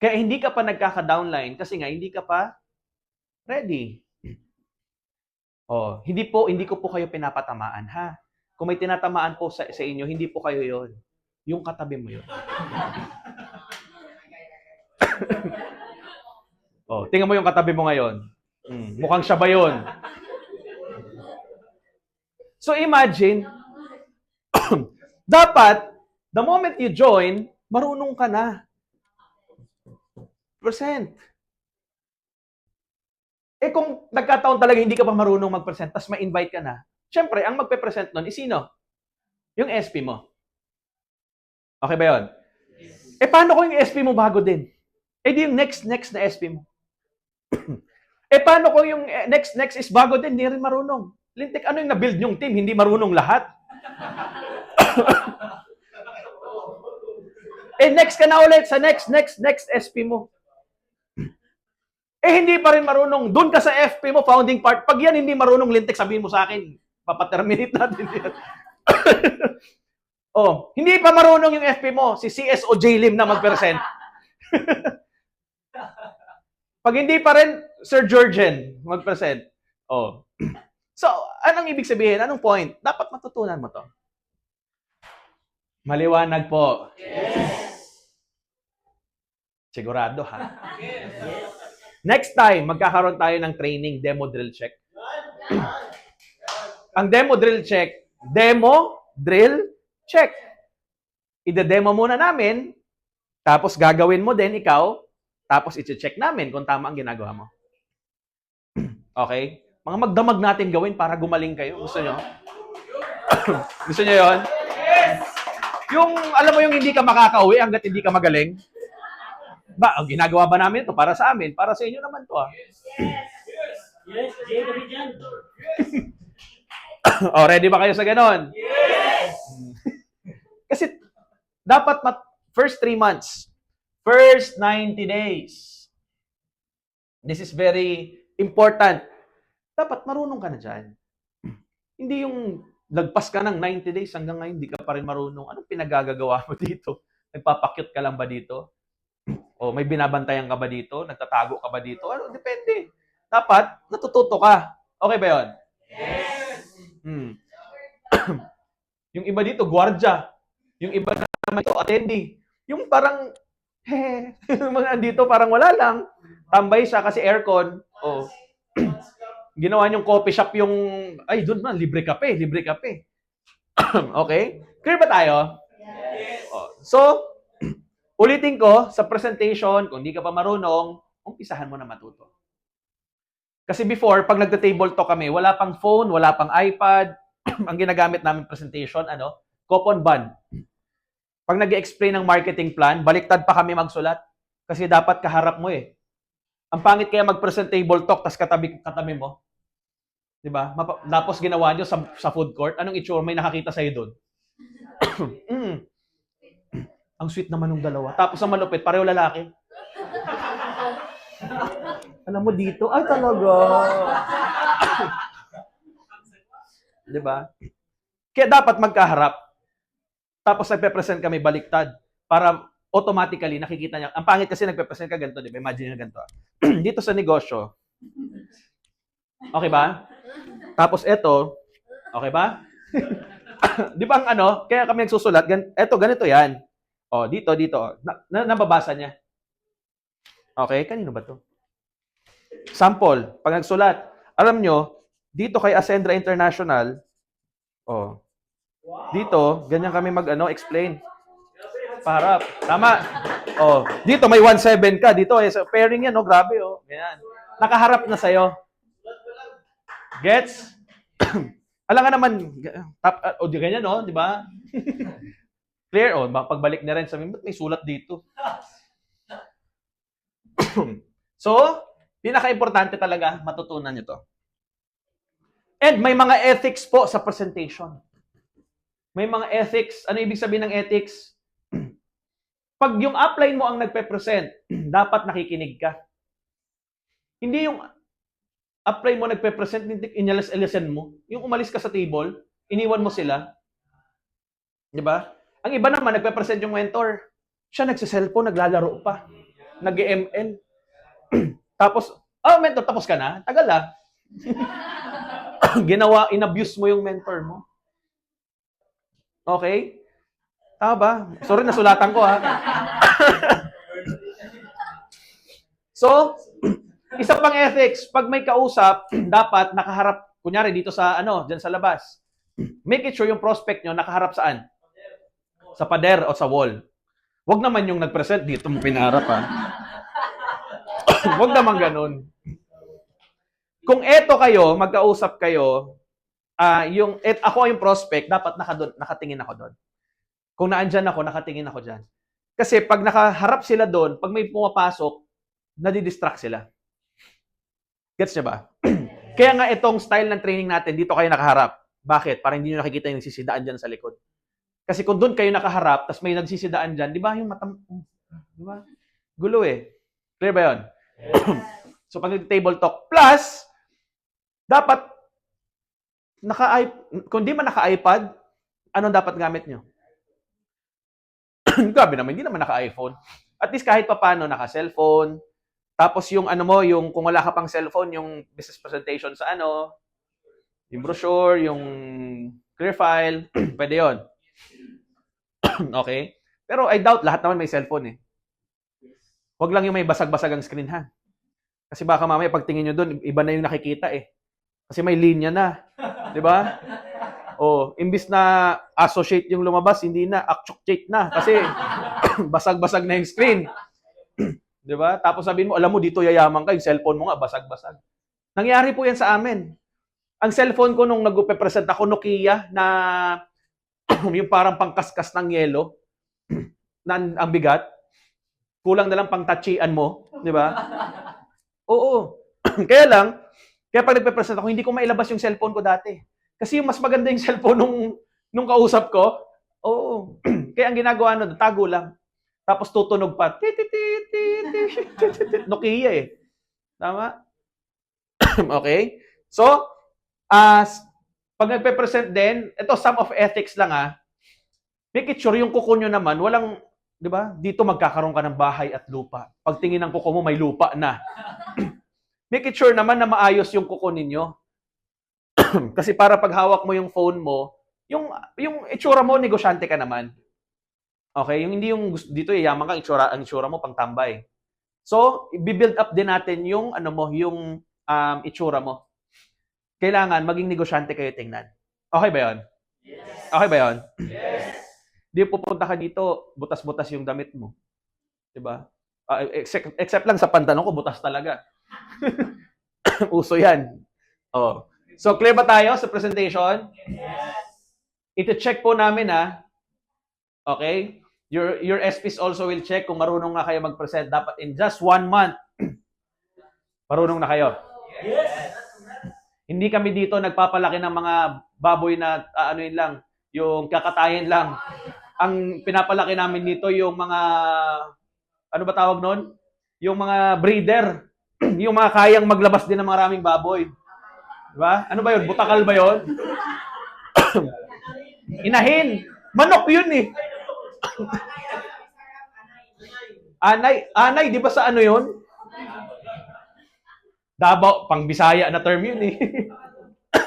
Kaya hindi ka pa nagkaka-downline kasi nga hindi ka pa ready. Oh, hindi ko po kayo pinapatamaan, ha? Kung may tinatamaan po sa inyo, hindi po kayo yon. Yung katabi mo yun. Oh, tingnan mo yung katabi mo ngayon. Mukhang siya ba yun? So imagine, dapat, the moment you join, marunong ka na. Present. Eh kung nagkataon talaga hindi ka pa marunong mag-present, tapos ma-invite ka na, syempre, ang magpe-present nun is sino? Yung SP mo. Okay ba yun? Eh paano kung yung SP mo bago din? Eh di yung next na SP mo. Eh paano kung yung next is bago din, hindi rin marunong? Lintik, ano yung na-build yung team? Hindi marunong lahat? Eh next ka na ulit sa next SP mo. hindi pa rin marunong. Doon ka sa FP mo, founding part. Pag yan hindi marunong lintik, sabihin mo sa akin, papaterminate natin yan. Hindi pa marunong yung FP mo, si CSO Lim na mag-present. Pag hindi pa rin, Sir Georgian mag-present. So, anong ibig sabihin? Anong point? Dapat matutunan mo to. Maliwanag po. Sigurado, ha? Next time, magkakaroon tayo ng training demo drill check. Ang demo drill check, ide-demo muna namin, tapos gagawin mo din ikaw, tapos i-check namin kung tama ang ginagawa mo. Okay? Mga magdamag natin gawin para gumaling kayo. Gusto nyo? Gusto nyo yun? Yung, alam mo yung hindi ka makakauwi hanggat hindi ka magaling? Ang ginagawa ba namin ito? Para sa amin? Para sa inyo naman to, ah. Yes, Jay David yan. Ready ba kayo sa ganon? Yes! Kasi, dapat first 3 months, first 90 days. This is very important. Dapat marunong ka na dyan. Hindi yung lagpas ka ng 90 days hanggang ngayon, hindi ka pa rin marunong. Anong pinagagagawa mo dito? Nagpapakyut ka lang ba dito? O may binabantayan ka ba dito? Nagtatago ka ba dito? Ano? Depende. Dapat, natututo ka. Okay ba yun? Yes! Yung iba dito, gwardya. Yung iba naman ito, attendee. Yung parang, yung mga andito parang wala lang. Tambay siya kasi aircon. Ginawa niyong coffee shop yung, doon man, libre kape. Okay? Clear ba tayo? Yes! So, ulitin ko, sa presentation, kung hindi ka pa marunong, umpisahan mo na matuto. Kasi before, pag nagta-table talk kami, wala pang phone, wala pang iPad. Ang ginagamit namin presentation, coupon band. Pag nag-explain ng marketing plan, baliktad pa kami magsulat. Kasi dapat kaharap mo eh. Ang pangit kaya mag-present table talk, tas katabi mo. Diba? Tapos ginawa nyo sa food court, anong itsura? May nakakita sa'yo doon. Ang sweet naman ng dalawa. Tapos ang malupit, pareho lalaki. Alam mo dito, ay talaga. Diba? Kaya dapat magkaharap. Tapos nagpe-present kami baliktad para automatically nakikita niya. Ang pangit kasi nagpe-present ka ganito, diba? Imagine nyo ganito. Dito sa negosyo. Okay ba? Tapos eto, okay ba? Di ba kaya kami nagsusulat, eto, ganito yan. Dito. Nababasa niya. Okay, kanino ba to? Sample, pag nagsulat, alam nyo, dito kay Ascendra International, dito, ganyan kami explain. Para, tama. Dito may 1.7 ka, dito pairing yan, grabe, ganyan. Nakaharap na sa'yo. Gets? Alam nga naman, ganyan, di ba? Clear? Pagbalik na rin, sabi, ba't may sulat dito? So, pinaka-importante talaga, matutunan nyo to. And may mga ethics po sa presentation. May mga ethics. Ano ibig sabihin ng ethics? Pag yung upline mo ang nagpe-present, dapat nakikinig ka. Hindi yung upline mo nagpe-present, inalas-alasan mo. Yung umalis ka sa table, iniwan mo sila. Di ba? Ang iba naman, nagpe-present yung mentor. Siya nagsiselfone, naglalaro pa. Nag-ML. Tapos, mentor, tapos ka na? Tagal ah. In-abuse mo yung mentor mo. Okay? Tama ba? Sorry, nasulatan ko ha. So, isa pang ethics, pag may kausap, dapat nakaharap, kunyari dito sa dyan sa labas. Make it sure yung prospect nyo nakaharap saan? Sa pader o sa wall. Wag naman yung nag-present dito mo pinaharap ha. Wag naman ganun. Kung eto kayo, magkausap kayo, ako yung prospect, dapat nakatingin ako doon. Kung naandyan ako, nakatingin ako dyan. Kasi pag nakaharap sila doon, pag may pumapasok, nadidistract sila. Gets niyo ba? Kaya nga itong style ng training natin, dito kayo nakaharap. Bakit? Para hindi nyo nakikita yung nagsisidaan dyan sa likod. Kasi kung doon kayo nakaharap, tapos may nagsisidaan dyan, di ba yung di ba? Gulo eh. Clear ba yun? So, pag table talk, plus, dapat, kung di man naka-iPad, ano dapat gamit nyo? Grabe naman, hindi naman naka-iPhone. At least kahit pa paano, naka-cellphone. Tapos yung ano mo, yung kung wala ka pang cellphone, yung business presentation sa ano, yung brochure, yung clear file, pwede yon. Okay? Pero I doubt lahat naman may cellphone eh. Huwag lang yung may basag-basag ang screen ha. Kasi baka mamaya pagtingin nyo doon, iba na yung nakikita eh. Kasi may linya na. Di ba? O, imbis na associate yung lumabas, hindi na, actuate na. Kasi basag-basag na yung screen. Di ba? Tapos sabihin mo, alam mo, dito yayaman ka, yung cellphone mo nga, basag-basag. Nangyari po yan sa amin. Ang cellphone ko nung nag-present ako, Nokia, na yung parang pangkaskas ng yelo, na ang bigat, kulang na lang pang tachian mo, di ba? Oo. Kaya lang, kaya pag nagpe-present ako, hindi ko mailabas yung cellphone ko dati. Kasi yung mas maganda yung cellphone nung kausap ko, oo. Kaya ang ginagawa nun, tago lang. Tapos tutunog pa. Nokia eh. Tama? Okay? So, pag nagpe-present din, ito, some of ethics lang make it sure yung kuko nyo naman, walang, di ba? Dito magkakaroon ka ng bahay at lupa. Pag tingin ng kuko mo, may lupa na. Make it sure naman na maayos yung kuko ninyo. Kasi para pag hawak mo yung phone mo, yung itsura mo, negosyante ka naman. Okay? Yung hindi yung dito yaman ka, ang itsura mo pang tambay. So, i-build up din natin yung yung itsura mo. Kailangan maging negosyante kayo tingnan. Okay ba 'yon? Yes. Okay ba 'yon? Yes. Di pupunta ka dito, butas-butas yung damit mo. 'Di ba? Except lang sa pantalon ko, butas talaga. Uso 'yan. Oh. So, clear ba tayo sa presentation? Yes. Ito-check po namin Okay? Your SPs also will check kung marunong nga kayo mag-present. Dapat in just 1 month, marunong na kayo. Yes. Hindi kami dito nagpapalaki ng mga baboy na anuin lang, yung kakatayin lang. Ang pinapalaki namin dito yung mga, ano ba tawag nun? Yung mga breeder. Yung mga kayang maglabas din ng maraming baboy. Diba? Ano ba yun? Butakal ba yun? Inahin. Manok yun eh. Anay, di ba sa ano yun? Davao, pang Bisaya na term yun eh.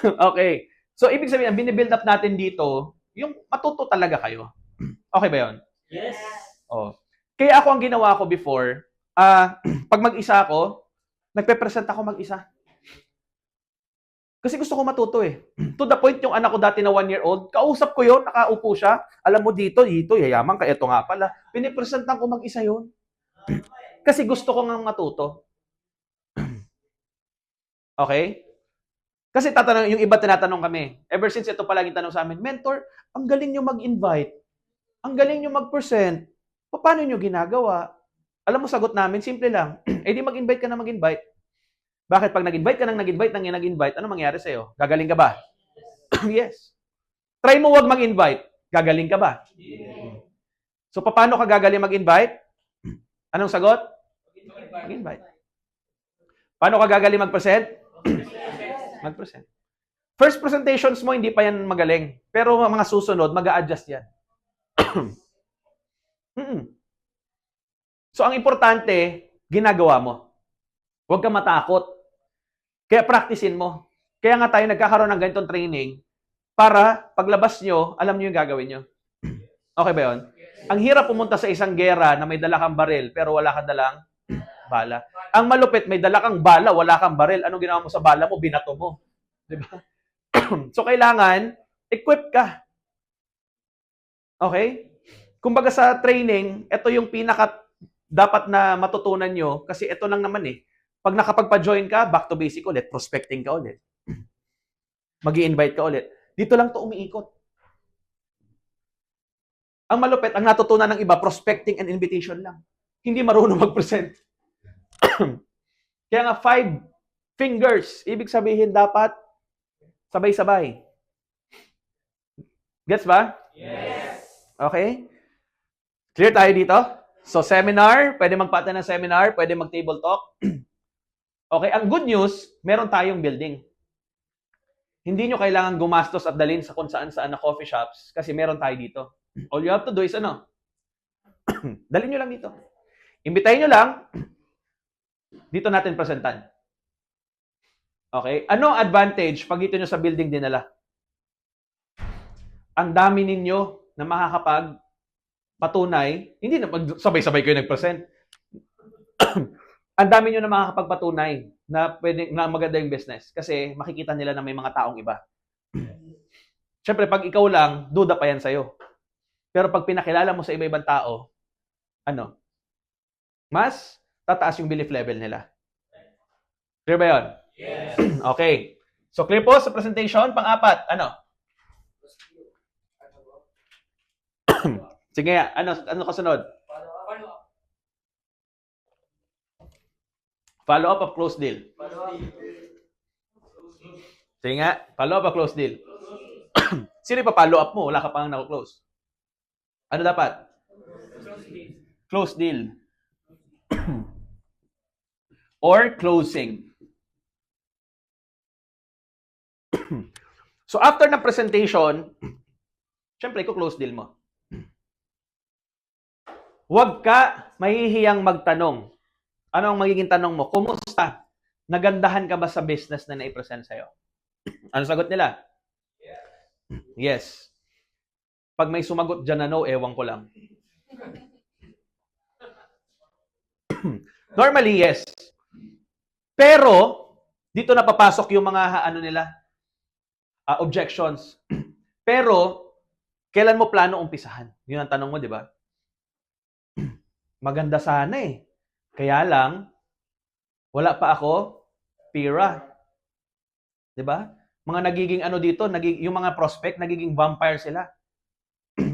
Okay. So, ibig sabihin, ang binibuild up natin dito, yung matuto talaga kayo. Okay ba yun? Yes. Oh. Kaya ako ang ginawa ko before, pag mag-isa ako, nagpe-present ako mag-isa. Kasi gusto ko matuto eh. To the point, yung anak ko dati na 1-year-old, kausap ko yun, nakaupo siya. Alam mo dito, yayaman ka, ito nga pala. Pinipresentan ko mag-isa yun. Kasi gusto ko nga matuto. Okay? Kasi yung iba tinatanong kami, ever since ito palaging tanong sa amin, mentor, ang galing nyo mag-invite. Ang galing nyo mag-present. Paano nyo ginagawa? Alam mo, sagot namin, simple lang. Di mag-invite ka na mag-invite. Bakit? Pag nag-invite ka nang nag-invite, ano mangyari sa'yo? Gagaling ka ba? Yes. Try mo wag mag-invite. Gagaling ka ba? So, paano ka gagaling mag-invite? Anong sagot? Mag-invite. Paano ka gagaling mag-present? Mag-present. First presentations mo, hindi pa yan magaling. Pero mga susunod, mag-a-adjust yan. So, ang importante, ginagawa mo. Huwag ka matakot. Kaya practicein mo. Kaya nga tayo nagkakaroon ng ganitong training para paglabas nyo, alam nyo yung gagawin nyo. Okay ba yun? Ang hirap pumunta sa isang gera na may dala kang baril pero wala kang dalang bala. Ang malupit, may dala kang bala, wala kang baril. Anong ginawa mo sa bala mo? Binato mo. Diba? So, kailangan, equip ka. Okay? Kumbaga sa training, ito yung pinaka dapat na matutunan nyo kasi ito lang naman eh. Pag nakapagpa-join ka, back to basic ulit, prospecting ka ulit. Mag-i-invite ka ulit. Dito lang to umiikot. Ang malupit, ang natutunan ng iba, prospecting and invitation lang. Hindi marunong mag-present. Kaya nga, 5 fingers. Ibig sabihin, dapat sabay-sabay. Gets ba? Yes. Okay? Clear tayo dito? So, seminar, pwede magpata ng seminar, pwede mag-table talk. Okay, ang good news, meron tayong building. Hindi nyo kailangan gumastos at dalhin sa kung saan-saan na coffee shops kasi meron tayo dito. All you have to do is dalhin nyo lang dito. Imbitahin nyo lang, dito natin presentan. Okay? Ano ang advantage pag dito nyo sa building dinala? Ang dami ninyo na makakapagpatunay, hindi na sabay-sabay kayo nag-present. Ang dami nyo na makakapagpatunay na maganda yung business kasi makikita nila na may mga taong iba. Siyempre, pag ikaw lang, duda pa yan sa'yo. Pero pag pinakilala mo sa iba-ibang tao, mas tataas yung belief level nila. Clear ba yun? Yes. Okay. So, clear po sa presentation. Pang-apat, Sige nga, ano kasunod? Follow up of close deal. Sige nga, follow up of close deal. Sino pa follow up mo? Wala ka pang na-close. Ano dapat? Close deal. Or closing. So after ng presentation, syempre close deal mo. Huwag ka mahihiyang magtanong. Ano ang magiging tanong mo? Kumusta? Nagandahan ka ba sa business na nai-present sa'yo? Ano sagot nila? Yes. Pag may sumagot dyan na no, ewan ko lang. Normally, yes. Pero, dito na papasok yung mga objections. Pero, kailan mo plano umpisahan? Yun ang tanong mo, di ba? Maganda sana eh. Kaya lang, wala pa ako pira. Di ba? Mga nagiging dito, yung mga prospect, nagiging vampire sila.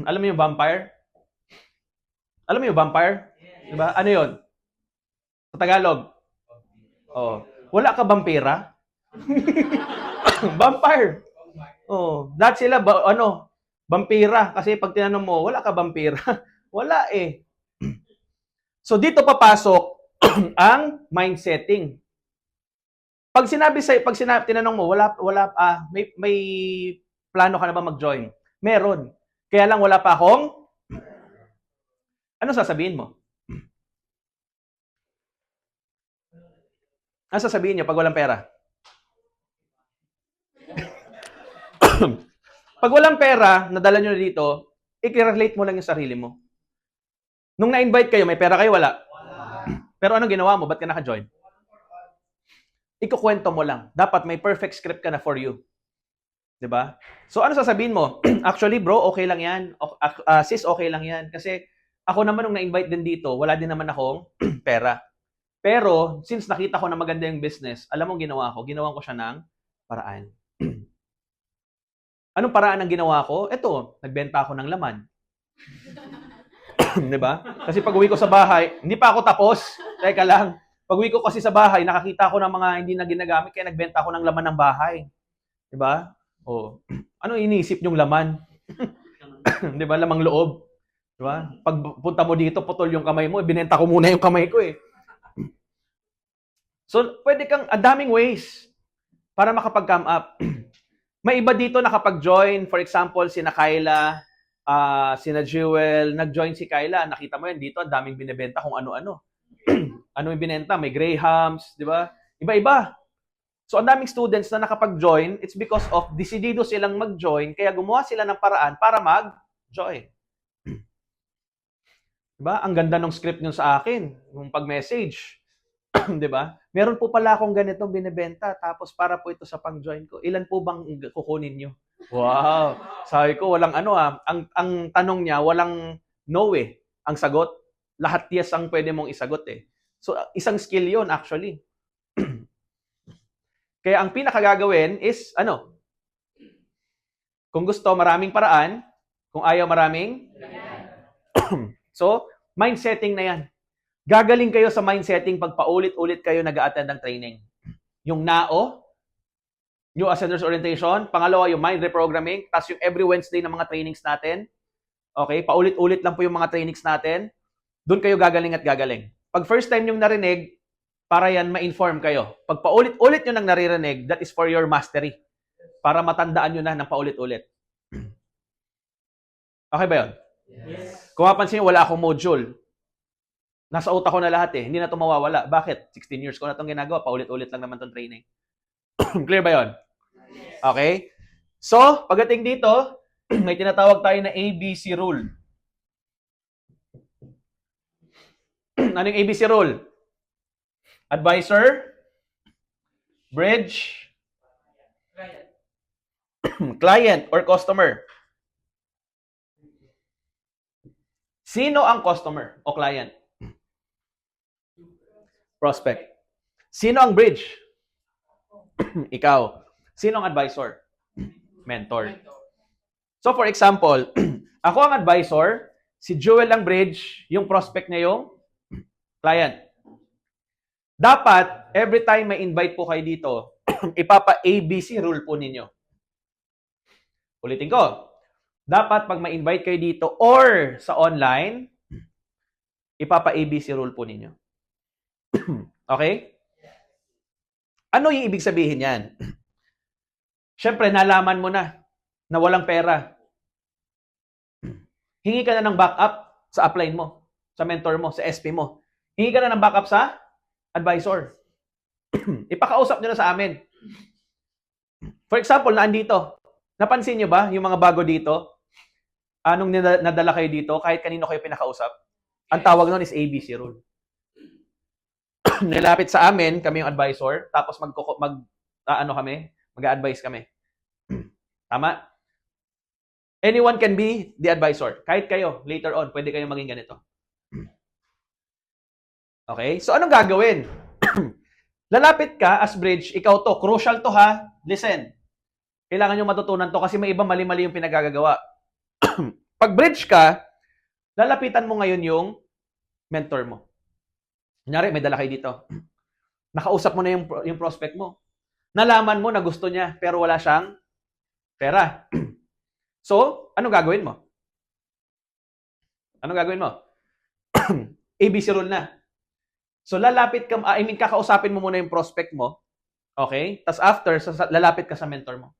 Alam mo yung vampire? Alam mo yung vampire? Di ba? Ano yun? Sa Tagalog? Oh. Wala ka bang pera? Vampire. Oh, lahat sila vampira kasi pag tinanong mo, wala ka bang pera? Wala eh. So dito papasok ang mindsetting. Pag tinanong mo, may plano ka na ba mag-join? Meron. Kaya lang wala pa akong ano sasabihin mo? Ano sasabihin niyo pag walang pera? Pag walang pera, nadala nyo na dito, i-relate mo lang yung sarili mo. Nung na-invite kayo, may pera kayo? Wala. Pero anong ginawa mo? Ba't ka naka-join? Ikukwento mo lang. Dapat may perfect script ka na for you. Diba? So ano sasabihin mo? Actually, bro, okay lang yan. Sis, okay lang yan. Kasi ako naman nung na-invite din dito, wala din naman akong pera. Pero, since nakita ko na maganda yung business, alam mo ginawa ko? Ginawa ko siya ng paraan. Anong paraan ang ginawa ko? Ito, nagbenta ako ng laman. Diba? Kasi pag uwi ko sa bahay, hindi pa ako tapos. Teka lang. Pag uwi ko kasi sa bahay, nakakita ko ng mga hindi na ginagamit, kaya nagbenta ako ng laman ng bahay. Diba? Oh. Ano iniisip nyong laman? Diba? Lamang loob. Diba? Pag punta mo dito, putol yung kamay mo, binenta ko muna yung kamay ko eh. So, pwede kang, daming ways para makapag-come up. May iba dito nakapag-join. For example, sina Kyla, sina Jewel. Nag-join si Kyla. Nakita mo yan dito, ang daming binibenta kung ano-ano. Ano yung binenta? May Grahams, di ba? Iba-iba. So, ang daming students na nakapag-join, it's because of desidido silang mag-join, kaya gumawa sila ng paraan para mag-join. Diba? Ang ganda ng script nyo sa akin, yung pag-message. Diba? Meron po pala akong ganitong binibenta, tapos para po ito sa pang-join ko. Ilan po bang kukunin nyo? Wow! Sabi ko, walang ang tanong niya, walang no eh. Ang sagot, lahat yes ang pwede mong isagot eh. So, isang skill yon actually. Kaya ang pinakagagawin is, kung gusto, maraming paraan. Kung ayaw, maraming. So, mindsetting na yan. Gagaling kayo sa mindsetting pag paulit-ulit kayo nag-a-attend ng training. Yung NAO, New Ascenders Orientation. Pangalawa, yung Mind Reprogramming. Tapos yung every Wednesday ng mga trainings natin. Okay? Paulit-ulit lang po yung mga trainings natin. Doon kayo gagaling at gagaling. Pag first time yung narinig, para yan ma-inform kayo. Pag paulit-ulit nyo nang naririnig, that is for your mastery. Para matandaan nyo na ng paulit-ulit. Okay ba yun? Yes. Kung mapansin nyo, wala akong module. Nasa utak ko na lahat eh. Hindi na ito mawawala. Bakit? 16 years ko na itong ginagawa. Paulit-ulit lang naman itong training. Clear ba yun? Okay? So, pagdating dito, may tinatawag tayo na ABC rule. Ano yung ABC rule? Advisor, bridge, client or customer. Sino ang customer o client? Prospect. Sino ang bridge? Ikaw. Sino ang advisor? Mentor. So for example, ako ang advisor, si Joel ang bridge, yung prospect niya yung client. Dapat, every time may invite po kayo dito, ipapa-ABC rule po ninyo. Ulitin ko. Dapat pag may invite kayo dito or sa online, ipapa-ABC rule po ninyo. Okay? Ano yung ibig sabihin yan? Siyempre, nalaman mo na walang pera. Hingi ka na ng backup sa upline mo, sa mentor mo, sa SP mo. Hingi ka na ng backup sa advisor. Ipakausap nyo na sa amin. For example, naandito. Napansin nyo ba yung mga bago dito? Anong nadala kayo dito? Kahit kanino kayo pinakausap? Ang tawag nun is ABC rule. Nilapit sa amin, kami yung advisor, tapos mag-a-advise kami. Tama? Anyone can be the advisor. Kahit kayo, later on, pwede kayong maging ganito. Okay? So, anong gagawin? Lalapit ka as bridge, ikaw to. Crucial to ha. Listen. Kailangan nyo matutunan to kasi may iba mali-mali yung pinagagagawa. Pag bridge ka, lalapitan mo ngayon yung mentor mo. Kunyari, may dala kayo dito. Nakausap mo na yung prospect mo. Nalaman mo na gusto niya, pero wala siyang pera. So, anong gagawin mo? Anong gagawin mo? ABC rule na. So, kakausapin mo muna yung prospect mo. Okay? Tapos after, lalapit ka sa mentor mo.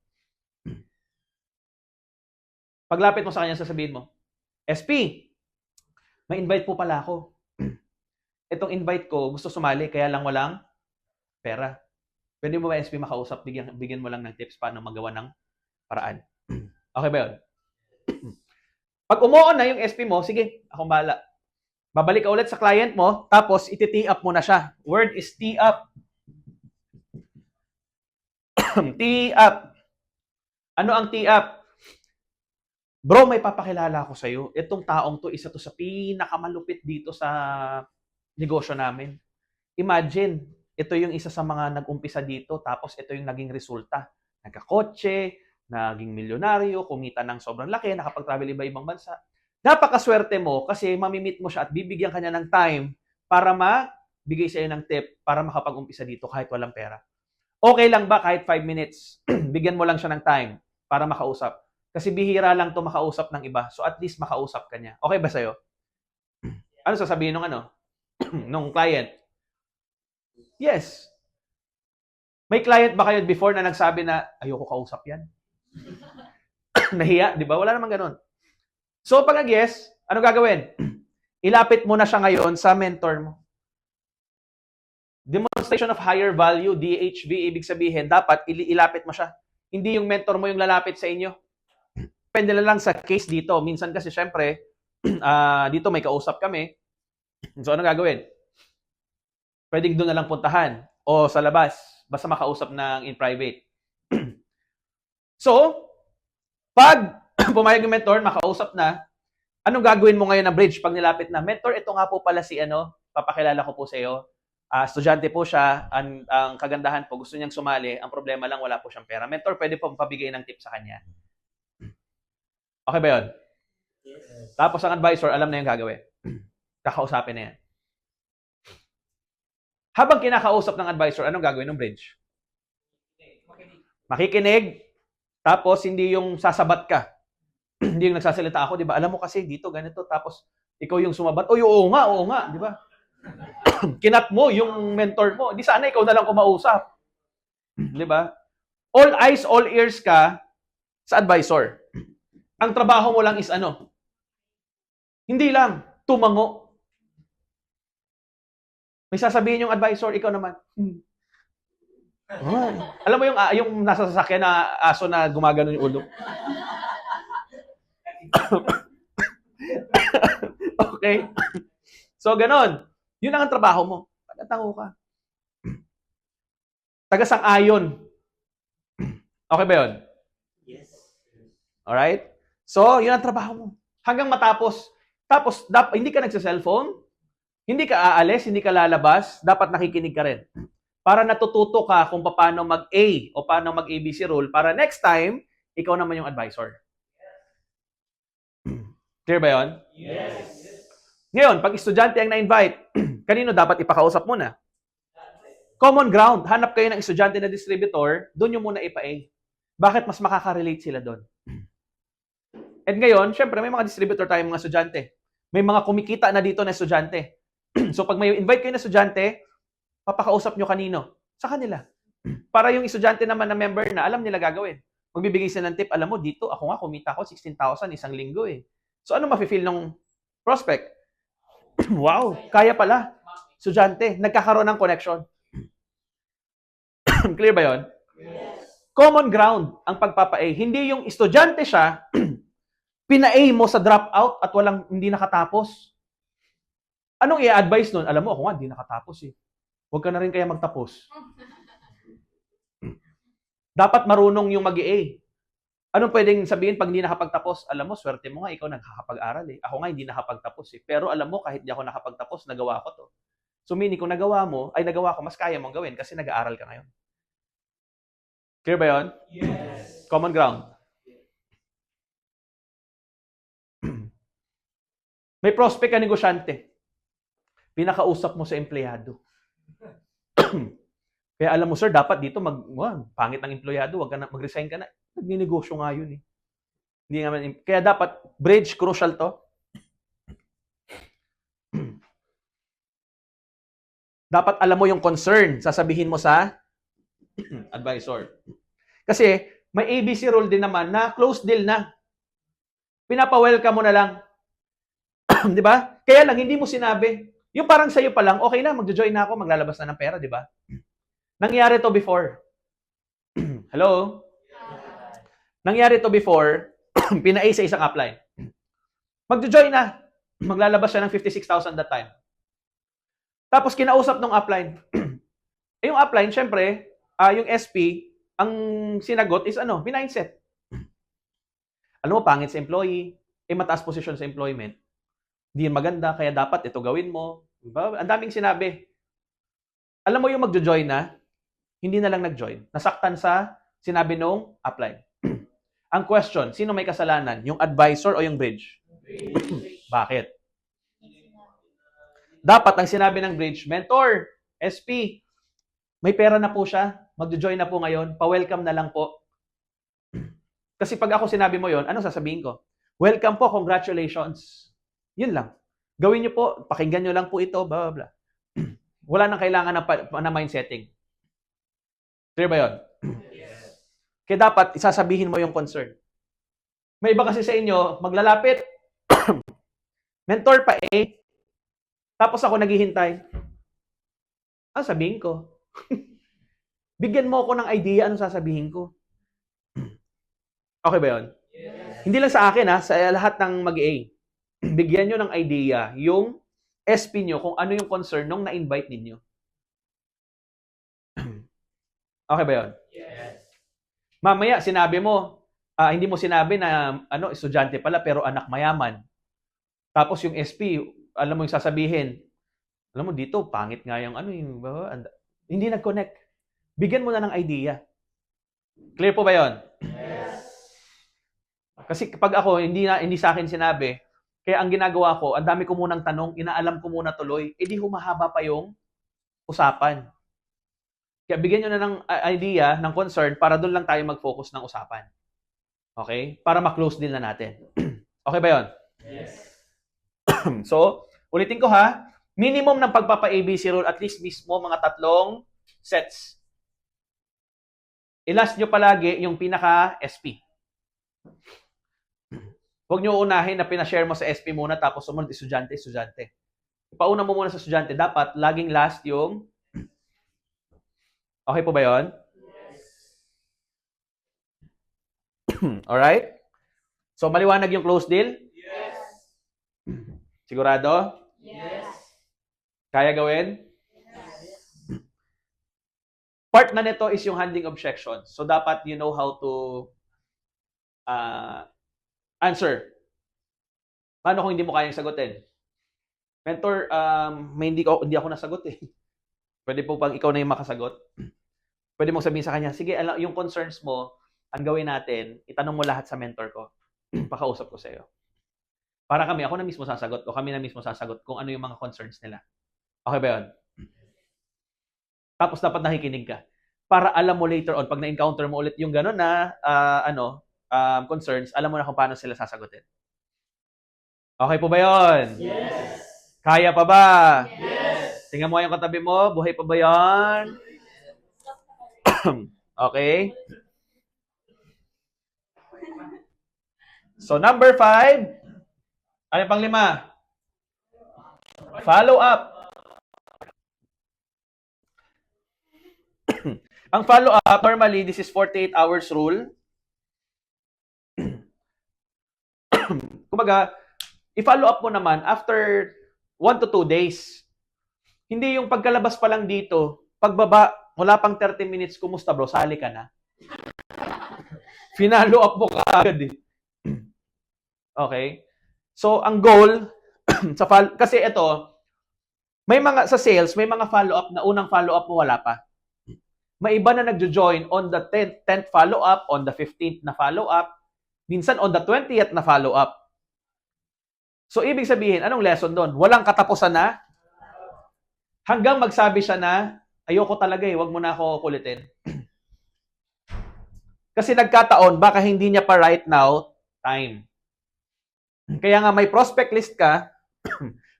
Paglapit mo sa kanya, sasabihin mo, SP, may invite po pala ako. Itong invite ko, gusto sumali, kaya lang walang pera. Pwede mo ba, SP, makausap? Bigyan mo lang ng tips paano magawa ng paraan. Okay ba yun? Pag umuon na yung SP mo, sige, akong bahala. Babalik ka ulit sa client mo, tapos iti-tee up mo na siya. Word is tee up. Tee up. Ano ang tee up? Bro, may papakilala ko sa'yo. Itong taong to, isa to sa pinakamalupit dito sa negosyo namin. Imagine, ito yung isa sa mga nag-umpisa dito, tapos ito yung naging resulta. Nagkakotse, naging milyonaryo, kumita ng sobrang laki, nakapag-travel iba-ibang bansa. Napakaswerte mo kasi mamimit mo siya at bibigyan kanya ng time para mabigay sa'yo ng tip para makapag-umpisa dito kahit walang pera. Okay lang ba kahit 5 minutes? Bigyan mo lang siya ng time para makausap. Kasi bihira lang to makausap ng iba. So at least makausap ka niya. Okay ba sa'yo? Ano sasabihin nung client? Yes. May client ba kayo before na nagsabi na, ayoko kausap yan? Nahiya, di ba? Wala namang ganun. So pag nag-yes, ano gagawin? Ilapit mo na siya ngayon sa mentor mo. Demonstration of higher value, DHV, ibig sabihin, dapat ilapit mo siya. Hindi yung mentor mo yung lalapit sa inyo. Depende na lang sa case dito. Minsan kasi syempre, dito may kausap kami. So ano gagawin? Pwedeng doon na lang puntahan o sa labas. Basta makausap ng in private. So, pag pumayag yung mentor, makausap na, anong gagawin mo ngayon na bridge pag nilapit na? Mentor, ito nga po pala si papakilala ko po sa iyo. Estudyante po siya, ang kagandahan po, gusto niyang sumali, ang problema lang, wala po siyang pera. Mentor, pwede po pabigay ng tip sa kanya. Okay ba yun? Yes. Tapos ang advisor, alam na yung gagawin. Kakausapin na yan. Habang kinakausap ng advisor, anong gagawin ng bridge? Makikinig. Tapos, hindi yung sasabat ka. Hindi yung nagsasalita ako, di ba? Alam mo kasi dito, ganito. Tapos, ikaw yung sumabat. Oo nga, di ba? Kinat mo yung mentor mo. Di sana ikaw na lang kumausap. Di ba? All eyes, all ears ka sa advisor. Ang trabaho mo lang is ano? Hindi lang, tumango. May sasabihin yung advisor, ikaw naman. Oh. Alam mo yung nasa sasakyan na aso na gumagano yung ulo? Okay? So, ganon. Yun lang ang trabaho mo. Taga-tango ka. Taga-sang-ayon. Okay ba yun? Yes. Alright? So, yun ang trabaho mo. Hanggang matapos. Tapos, hindi ka nagsa-cellphone, hindi ka aalis, hindi ka lalabas, dapat nakikinig ka rin. Para natututo ka kung paano mag-A o paano mag-ABC rule para next time, ikaw naman yung advisor. Clear ba yun? Yes. Ngayon, pag estudyante ang na-invite, kanino dapat ipakausap muna? Common ground. Hanap kayo ng estudyante na distributor, doon yung muna ipa-A. Bakit mas makaka-relate sila doon? And ngayon, syempre, may mga distributor tayong mga estudyante. May mga kumikita na dito na estudyante. So, pag may invite kayo na estudyante, papakausap nyo kanino? Sa kanila. Para yung estudyante naman na member na, alam nila gagawin. Magbibigay sila ng tip, alam mo, dito, ako nga, kumita ko 16,000 isang linggo eh. So, ano mafe-feel ng prospect? Wow, kaya pala. Estudyante, nagkakaroon ng connection. Clear ba yon? Yes. Common ground ang pagpapa-A. Hindi yung estudyante siya, pina-A mo sa dropout at hindi nakatapos. Anong i-advise nun? Alam mo, ako nga, hindi nakatapos eh. Huwag ka na rin kaya magtapos. Dapat marunong yung mag-A. Anong pwedeng sabihin pag hindi nakapagtapos? Alam mo, swerte mo nga, ikaw nakakapag-aral eh. Ako nga, hindi nakapagtapos eh. Pero alam mo, kahit di ako nakapagtapos, nagawa ko to. So, meaning kung nagawa ko, mas kaya mong gawin kasi nag-aaral ka ngayon. Clear ba yun? Yes. Common ground. May prospect ka negosyante. Pinakausap mo sa empleyado. Kaya alam mo, sir, dapat dito pangit ng empleyado, wag ka na, mag-resign ka na. Nagninegosyo nga yun eh. Hindi naman, kaya dapat, bridge, crucial to. Dapat alam mo yung concern, sasabihin mo sa advisor. Kasi, may ABC rule din naman na closed deal na. Pinapa-welcome mo na lang. Di ba? Kaya lang, hindi mo sinabi. Yung parang sa'yo pa lang, okay na, magjo-join na ako, maglalabas na ng pera, di ba? Nangyari to before. Hello? Nangyari to before, pina-A sa isang upline. Magjo-join na. Maglalabas siya ng 56,000 that time. Tapos kinausap ng upline. Yung upline, syempre, yung SP, ang sinagot is mindset. Alam mo, pangit sa employee, mataas position sa employment. Hindi maganda, kaya dapat ito gawin mo. Diba? Ang daming sinabi. Alam mo yung magjo-join na, hindi na lang nag-join. Nasaktan sa sinabi nung upline. Ang question, sino may kasalanan? Yung advisor o yung bridge? Bakit? Dapat ang sinabi ng bridge, mentor, SP, may pera na po siya, magjo-join na po ngayon, pa-welcome na lang po. Kasi pag ako sinabi mo yon, ano sasabihin ko? Welcome po, congratulations. Yun lang. Gawin nyo po, pakinggan nyo lang po ito, blah, blah, blah. Wala nang kailangan na mind setting. Clear ba yun? Yes. Kaya dapat, isasabihin mo yung concern. May iba kasi sa inyo, maglalapit, mentor pa eh, tapos ako naghihintay. Sabihin ko. Bigyan mo ako ng idea anong sasabihin ko. Okay ba yun? Yes. Hindi lang sa akin sa lahat ng mag-A. Bigyan nyo ng idea yung SP nyo kung ano yung concern nung na-invite ninyo. Okay ba yun? Yes. Mamaya, sinabi mo, hindi mo sinabi na estudyante pala pero anak mayaman. Tapos yung SP, alam mo yung sasabihin, alam mo dito, pangit nga yung hindi nag-connect. Bigyan mo na ng idea. Clear po ba yun? Yes. Kasi kapag ako, hindi sa akin sinabi, kaya ang ginagawa ko, ang dami ko munang tanong, inaalam ko muna tuloy, di humahaba pa yung usapan. Kaya bigyan nyo na ng idea, ng concern, para doon lang tayo mag-focus ng usapan. Okay? Para ma-close din na natin. Okay ba yun? Yes. So, ulitin ko ha, Minimum ng pagpapa-ABC rule, at least mismo mga 3 sets. I-last nyo palagi yung pinaka-SP. Huwag nyo unahin na pinashare mo sa SP muna tapos sumunod estudyante. Ipauna mo muna sa estudyante. Dapat laging last yung... Okay po ba yun? Alright? So, maliwanag yung close deal? Yes. Sigurado? Yes. Kaya gawin? Yes. Part na nito is yung handling objections. So, dapat you know how to answer. Paano kung hindi mo kayang sagutin? Mentor, may hindi ako nasagot eh. Pwede po bang ikaw na yung makasagot? Pwede mong sabihin sa kanya, sige, yung concerns mo, ang gawin natin, itanong mo lahat sa mentor ko. Pakausap ko sa iyo. Para ako na mismo sasagot o kami na mismo sasagot kung ano yung mga concerns nila. Okay ba yun? Tapos dapat nakikinig ka. Para alam mo later on, pag na-encounter mo ulit yung gano'n na concerns, alam mo na kung paano sila sasagutin. Okay po ba yun? Yes. Kaya pa ba? Yes. Tingnan mo yung katabi mo, buhay pa ba yan? Okay? So, number 5. Ano pang 5? Follow up. Ang follow up, normally, this is 48 hours rule. Kumbaga, i-follow up mo naman after 1 to 2 days. Hindi yung pagkalabas pa lang dito, pagbaba, wala pang 30 minutes, kumusta bro, sali ka na. Finalo up mo kaagad eh. Okay? So, ang goal, kasi ito, may mga, sa sales, may mga follow-up na unang follow-up mo wala pa. May iba na nagjo-join on the 10th follow-up, on the 15th na follow-up, minsan on the 20th na follow-up. So, ibig sabihin, anong lesson doon? Walang katapusan na. Hanggang magsabi siya na, ayoko talaga eh, wag mo na ako kulitin. Kasi nagkataon, baka hindi niya pa right now, time. Kaya nga may prospect list ka,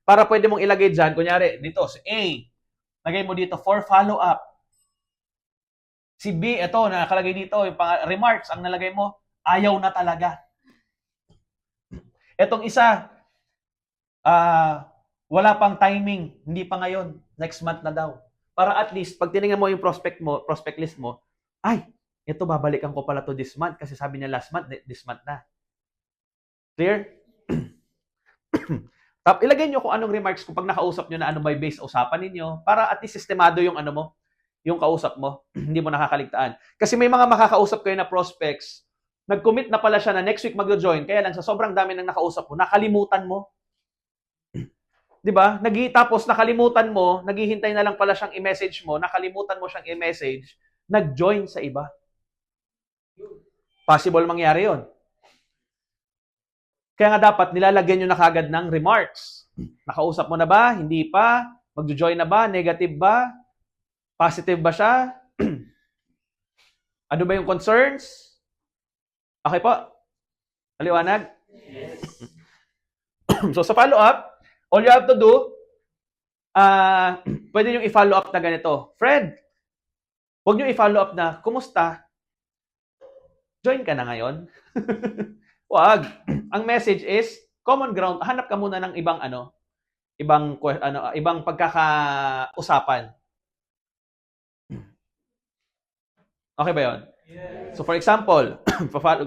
para pwede mong ilagay dyan, kunyari, dito, si A, lagay mo dito, for follow-up. Si B, ito, nakalagay dito, yung remarks, ang nalagay mo, ayaw na talaga. Etong isa, wala pang timing, hindi pa ngayon, next month na daw. Para at least, pag tinignan mo yung prospect list mo, ay, ito, babalikan ko pala to this month, kasi sabi niya last month, this month na. Clear? Tap, ilagay nyo kung anong remarks kung pag nakausap nyo na ano by base usapan ninyo, para at least sistemado yung ano mo, yung kausap mo, hindi mo nakakaligtaan. Kasi may mga makakausap kayo na prospects, nag-commit na pala siya na next week mag-join, kaya lang sa sobrang dami ng nakausap mo, nakalimutan mo. 'Di ba? Tapos nakalimutan mo, naghihintay na lang pala siyang i-message mo, nakalimutan mo siyang i-message, nag-join sa iba. Possible mangyari 'yon. Kaya nga dapat nilalagyan nyo na kagad ng remarks. Nakausap mo na ba? Hindi pa? Magjo-join na ba? Negative ba? Positive ba siya? Ano ba yung concerns? Okay po? Maliwanag? Yes. So sa follow-up, all you have to do, pwede nyo i-follow up na ganito. Fred, huwag nyo i-follow up na, kumusta? Join ka na ngayon? Wag. Ang message is common ground. Hanap ka muna ng ibang pagkakausapan. Okay ba 'yon? Yes. So for example,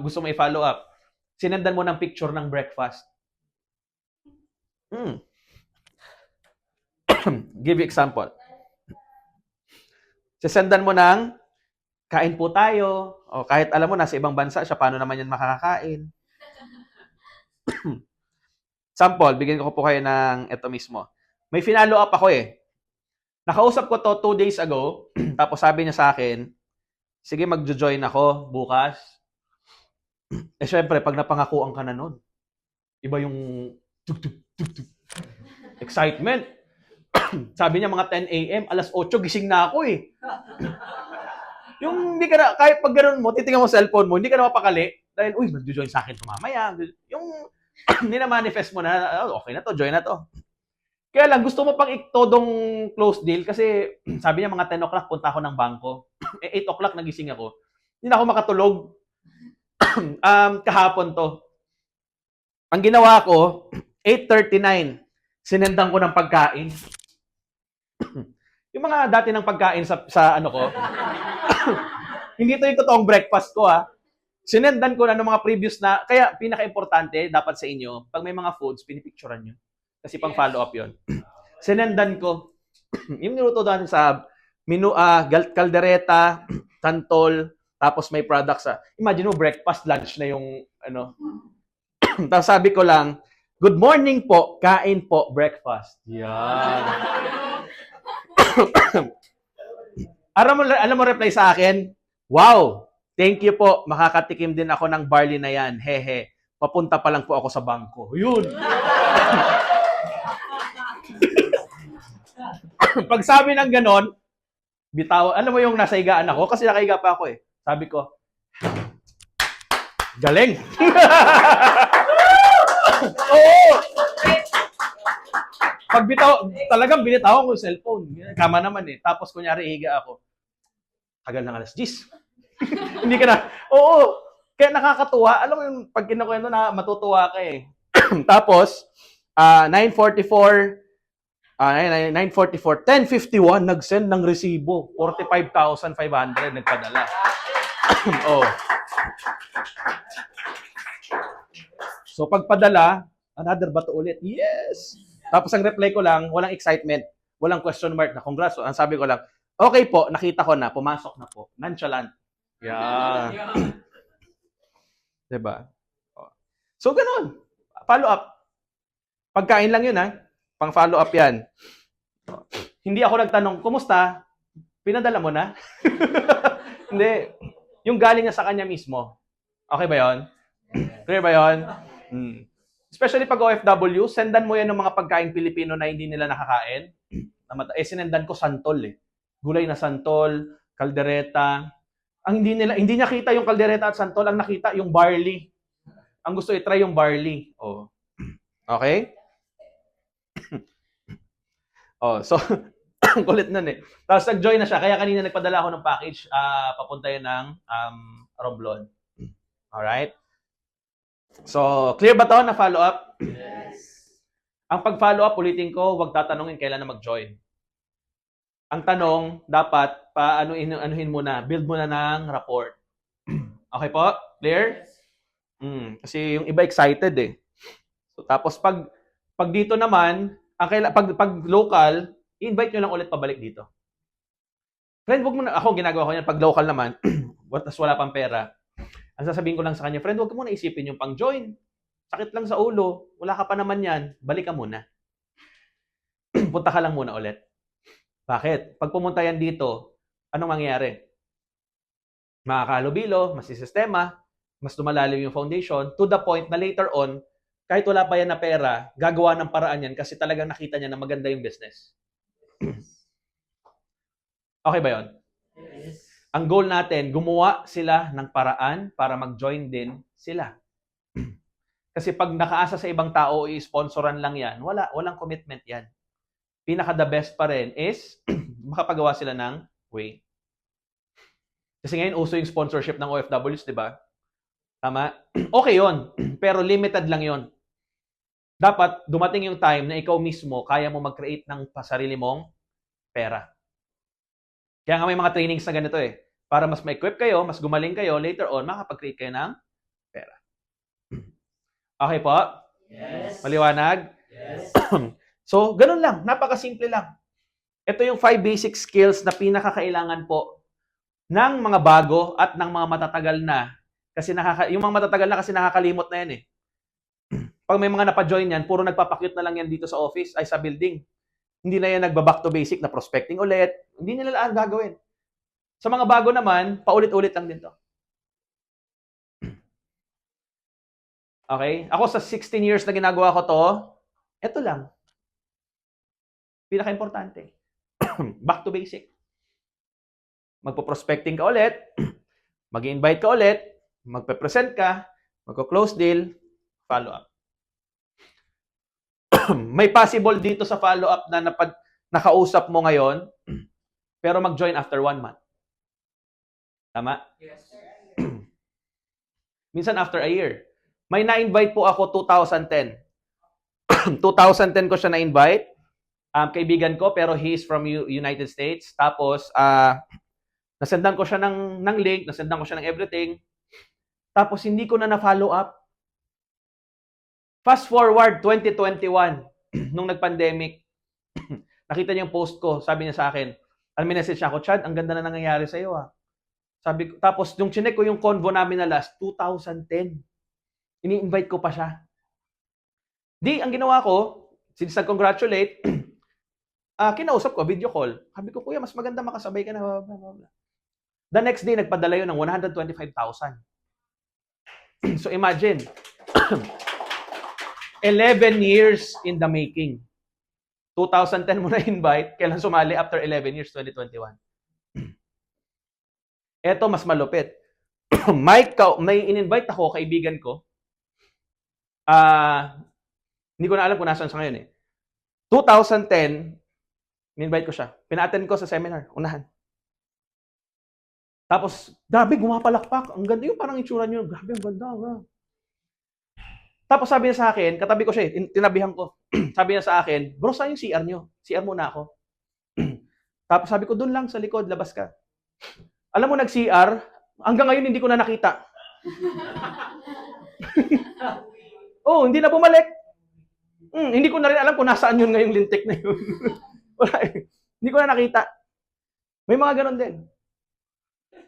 gusto mo i-follow up. Sinendan mo ng picture ng breakfast. Give you example. Sisendan mo ng kain po tayo. O kahit alam mo nasa ibang bansa siya, paano naman yan makakakain? Sample, bigyan ko po kayo ng ito mismo. May finalo up ako eh. Nakausap ko to 2 days ago, tapos sabi niya sa akin, sige magjo-join ako bukas. Eh syempre, pag napangakuan ka na nun, iba yung excitement. Sabi niya mga 10 a.m., alas 8, gising na ako eh. Yung hindi ka na, kahit pag gano'n mo, titingnan mo sa cellphone mo, hindi ka na mapakali. Dahil, uy, mag-join sa akin mamaya. Yung, hindi na manifest mo na, okay na to, join na to. Kaya lang, gusto mo pang todong close deal kasi sabi niya mga 10 o'clock punta ako ng bangko. 8 o'clock nagising ako. Hindi na ako makatulog. Kahapon to. Ang ginawa ko, 8:39, sinendan ko ng pagkain. Yung mga dati ng pagkain sa ano ko, hindi to yung totoong breakfast ko ha. Sinendan ko na ng mga previous na, kaya pinaka-importante dapat sa inyo, pag may mga foods, pinipicturean nyo. Kasi pang follow up yon. Sinendan ko, yung niluto natin sa kaldereta, santol, tapos may products sa, imagine mo breakfast, lunch na yung ano. Tapos sabi ko lang, good morning po, kain po, breakfast. Yan. Alam mo reply sa akin? Wow, thank you po. Makakatikim din ako ng barley na yan. Hehe. Papunta pa lang po ako sa bangko. Yun. Pag sabi ng ganon, bitaw, alam mo yung nasa higaan ako? Kasi nakahiga pa ako eh. Sabi ko, galing. Oo. Pag bitaw, talagang binitawan ko yung cellphone. Kama naman eh. Tapos kunyari, higa ako. Tagal ng alas 10. Hindi ka na. Oo. Kaya nakakatuwa. Alam mo yung pag kinukwento na matutuwa ka eh. Tapos, 9:44, 10:51, nag-send ng resibo. 45,500 nagpadala. Oh. So, pagpadala, another bato ulit. Yes! Tapos ang reply ko lang, walang excitement, walang question mark na congrats. Ang sabi ko lang, okay po, nakita ko na, pumasok na po. Nonchalant. Yeah. Diba? So, ganun. Follow up. Pagkain lang yun, ha? Pang follow up yan. Hindi ako nagtanong, kumusta? Pinadala mo na? Hindi. Yung galing na sa kanya mismo. Okay ba yon? Clear ba yon? Especially pag OFW, sendan mo yan ng mga pagkain Pilipino na hindi nila nakakain. Sinendan ko santol eh. Gulay na santol, kaldereta. Ang hindi niya kita yung kaldereta at santol, ang nakita yung barley. Ang gusto i-try yung barley. Oh. Okay? Oh, so kulit nun eh. Tapos nag-join na siya. Kaya kanina nagpadala ako ng package papunta yun ng Romblon. Alright? So, clear ba to na follow up? Yes. Ang pag-follow up, ulitin ko, huwag tatanungin kailan na mag-join. Ang tanong, dapat anuhin muna, build muna ng rapport. Okay po? Clear? Kasi yung iba excited eh. So, tapos pag dito naman, pag local, i-invite nyo lang ulit pabalik dito. Friend, wag mo na, ako ginagawa ko yan, pag local naman, tas wala pang pera, ang sasabihin ko lang sa kanya, friend, wag mo na isipin yung pang-join. Sakit lang sa ulo, wala ka pa naman yan, balik ka muna. Punta ka lang muna ulit. Bakit? Pag pumunta yan dito, anong mangyayari? Makakalubilo, masisistema, mas lumalalim yung foundation, to the point na later on, kahit wala pa yan na pera, gagawa ng paraan yan kasi talagang nakita niya na maganda yung business. Okay ba yun? Yes. Ang goal natin, gumawa sila ng paraan para mag-join din sila. Kasi pag nakaasa sa ibang tao, i-sponsoran lang yan, walang commitment yan. Pinaka-the best pa rin is makapagawa sila ng way. Kasi ngayon, uso yung sponsorship ng OFWs, di ba? Tama? Okay yon, pero limited lang yon. Dapat dumating yung time na ikaw mismo kaya mo mag-create ng sarili mong pera. Kaya nga may mga trainings na ganito eh. Para mas ma-equip kayo, mas gumaling kayo, later on, makapag-create kayo ng pera. Okay po? Yes. Maliwanag? Yes. So, ganun lang. Napakasimple lang. Ito yung 5 basic skills na pinakakailangan po ng mga bago at ng mga matatagal na. Kasi yung mga matatagal na kasi nakakalimot na yan eh. Pag may mga napa-join yan, puro nagpapakyut na lang yan dito sa office, ay sa building. Hindi na yan nagba-back to basic na prospecting ulit. Hindi nila lang gagawin. Sa mga bago naman, paulit-ulit lang din to. Okay? Ako sa 16 years na ginagawa ko to, eto lang. Pinaka-importante. Back to basic. Magpo-prospecting ka ulit, mag-invite ka ulit, magpe-present ka, magko-close deal, follow up. may possible dito sa follow-up na nakausap mo ngayon, pero mag-join after 1 month. Tama? Yes. Minsan after a year. May na-invite po ako 2010. 2010 ko siya na-invite. Kaibigan ko, pero he is from United States. Tapos, nasendan ko siya ng link, nasendan ko siya ng everything. Tapos, hindi ko na na-follow up. Fast forward, 2021, nung nag-pandemic, nakita niya yung post ko, sabi niya sa akin, message niya ako, Chad, ang ganda na nangyayari sa'yo ah. Sabi ko, tapos, nung chinek ko yung convo namin na last, 2010, ini-invite ko pa siya. Di, ang ginawa ko, since nag-congratulate, kinausap ko, video call. Sabi ko, kuya, mas maganda makasabay ka na. The next day, nagpadala yun ng 125,000. So imagine, 11 years in the making. 2010 mo na-invite, kailan sumali after 11 years, 2021. Eto, mas malupit. May in-invite ako, kaibigan ko. Hindi ko na alam kung nasaan sa ngayon eh. 2010, in-invite ko siya. Pina-attend ko sa seminar, unahan. Tapos, grabe, gumapalakpak. Ang ganda yung parang itsura niyo. Grabe, ang ganda. Tapos sabi niya sa akin, katabi ko siya, tinabihan ko. Sabi niya sa akin, bro, saan yung CR niyo? CR muna ako. Tapos sabi ko, doon lang sa likod, labas ka. Alam mo, nag-CR, hanggang ngayon hindi ko na nakita. Oh, hindi na bumalik. Hindi ko na rin alam kung nasaan yun ngayong lintik na yun. Wala eh. Hindi ko na nakita. May mga ganon din.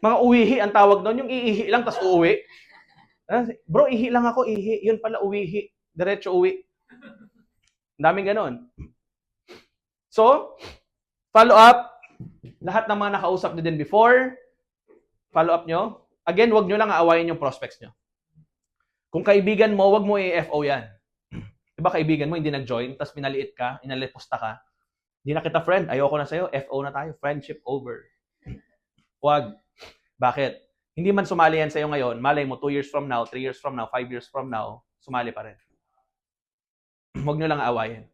Mga uwihi ang tawag doon. Yung iihi lang, tas uuwi. Bro, ihi lang ako, ihi. Yun pala, uwihi. Diretso uwi. Ang daming ganon. So, follow up. Lahat ng mga nakausap nyo din before, follow up nyo. Again, wag nyo lang aawayin yung prospects nyo. Kung kaibigan mo, wag mo i-FO yan. Diba kaibigan mo, hindi nag-join, tapos minaliit ka, inaliposta ka, hindi na kita friend, ayoko na sa'yo, FO na tayo, friendship over. Wag. Bakit? Hindi man sumali yan sa'yo ngayon, malay mo 2 years from now, 3 years from now, 5 years from now, sumali pa rin. Huwag nyo lang aawayin.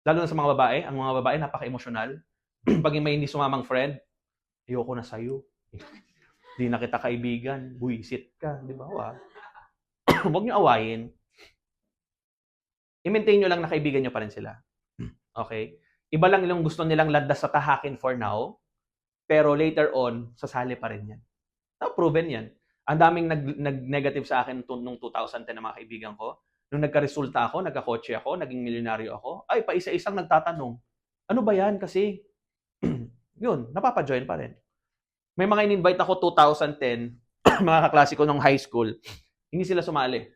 Lalo na sa mga babae, ang mga babae napaka-emosyonal. Pag may hindi sumamang friend, ayoko na sa'yo. Hindi na kita kaibigan, buwisit ka, di ba? Huwag nyo awayin. I-maintain nyo lang na kaibigan nyo pa rin sila. Okay? Iba lang yung gusto nilang landas sa tahakin for now, pero later on, sasali pa rin yan. Now, proven yan. Ang daming nag-negative sa akin nung 2010 na mga kaibigan ko. Nung nagka-resulta ako, nagka-kotse ako, naging milyonaryo ako, ay, pa isa-isang nagtatanong, ano ba yan? Kasi, yun, napapa-join pa rin. May mga in-invite ako 2010, mga kaklase ko nung high school, hindi sila sumali.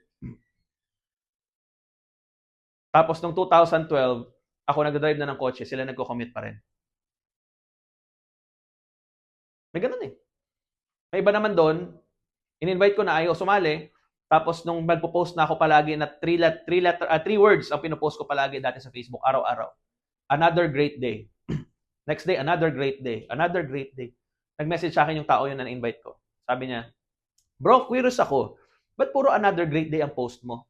Tapos nung 2012, ako nag-drive na ng kotse, sila nagko-commute pa rin. May ganun eh. May iba naman doon, in-invite ko na ayaw sumali, tapos nung magpo-post na ako palagi na 3 words ang pinopost ko palagi dati sa Facebook, araw-araw. Another great day. Next day, another great day. Another great day. Nag-message sa akin yung tao yun na na-invite ko. Sabi niya, bro, curious ako. Ba't puro another great day ang post mo?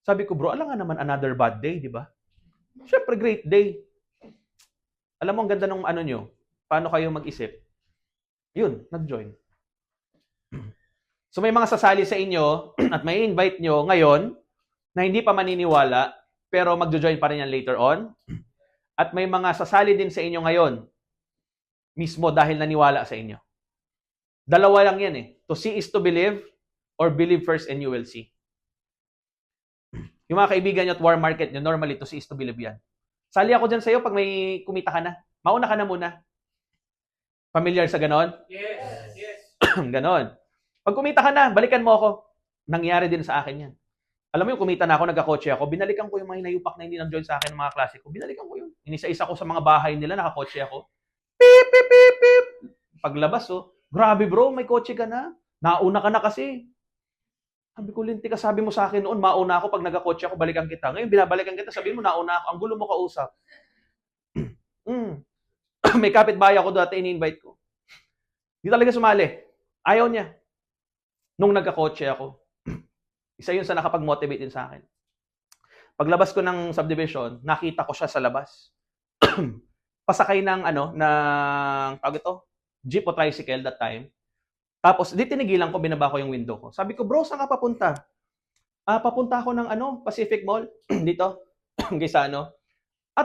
Sabi ko, bro, alam nga naman another bad day, di ba? Siyempre, great day. Alam mo, ang ganda ng ano nyo. Paano kayo mag-isip? Yun, nag-join. So may mga sasali sa inyo at may invite nyo ngayon na hindi pa maniniwala pero magjo-join pa rin yan later on. At may mga sasali din sa inyo ngayon mismo dahil naniwala sa inyo. Dalawa lang yan eh. To see is to believe or believe first and you will see. Yung mga kaibigan nyo at war market nyo, normally to see is to believe yan. Sali ako dyan sa iyo pag may kumita ka na. Mauna ka na muna. Familiar sa ganon? Yes. Yes. Ganon. Pag kumita ka na, balikan mo ako. Nangyari din sa akin yan. Alam mo yung kumita na ako, nagkakotse ako, binalikan ko yung mga hinayupak na hindi nag-join sa akin ng mga klase ko. Binalikan ko yun. Inisa-isa ko sa mga bahay nila, nakakotse ako. Pip, pip, pip, pip. Paglabas, grabe bro, may kotse ka na. Nauna ka na kasi. Sabi ko, linti ka, sabi mo sa akin noon, mauna ako pag nagkakotse ako, balikan kita. Ngayon, binabalikan kita, sabi mo, nauna ako. Ang gulo mo kausap. May kapitbahay ako dati, ini-invite ko. Hindi talaga sumali. Ayaw niya. Nung nagkakotse ako. Isa yun sa nakapag-motivate din sa akin. Paglabas ko ng subdivision, nakita ko siya sa labas. Pasakay ng tawag ito, jeep o tricycle that time. Tapos, di tinigilan ko, binaba ko yung window ko. Sabi ko, bro, saan ka papunta? Papunta ako ng Pacific Mall. Dito. Kaysa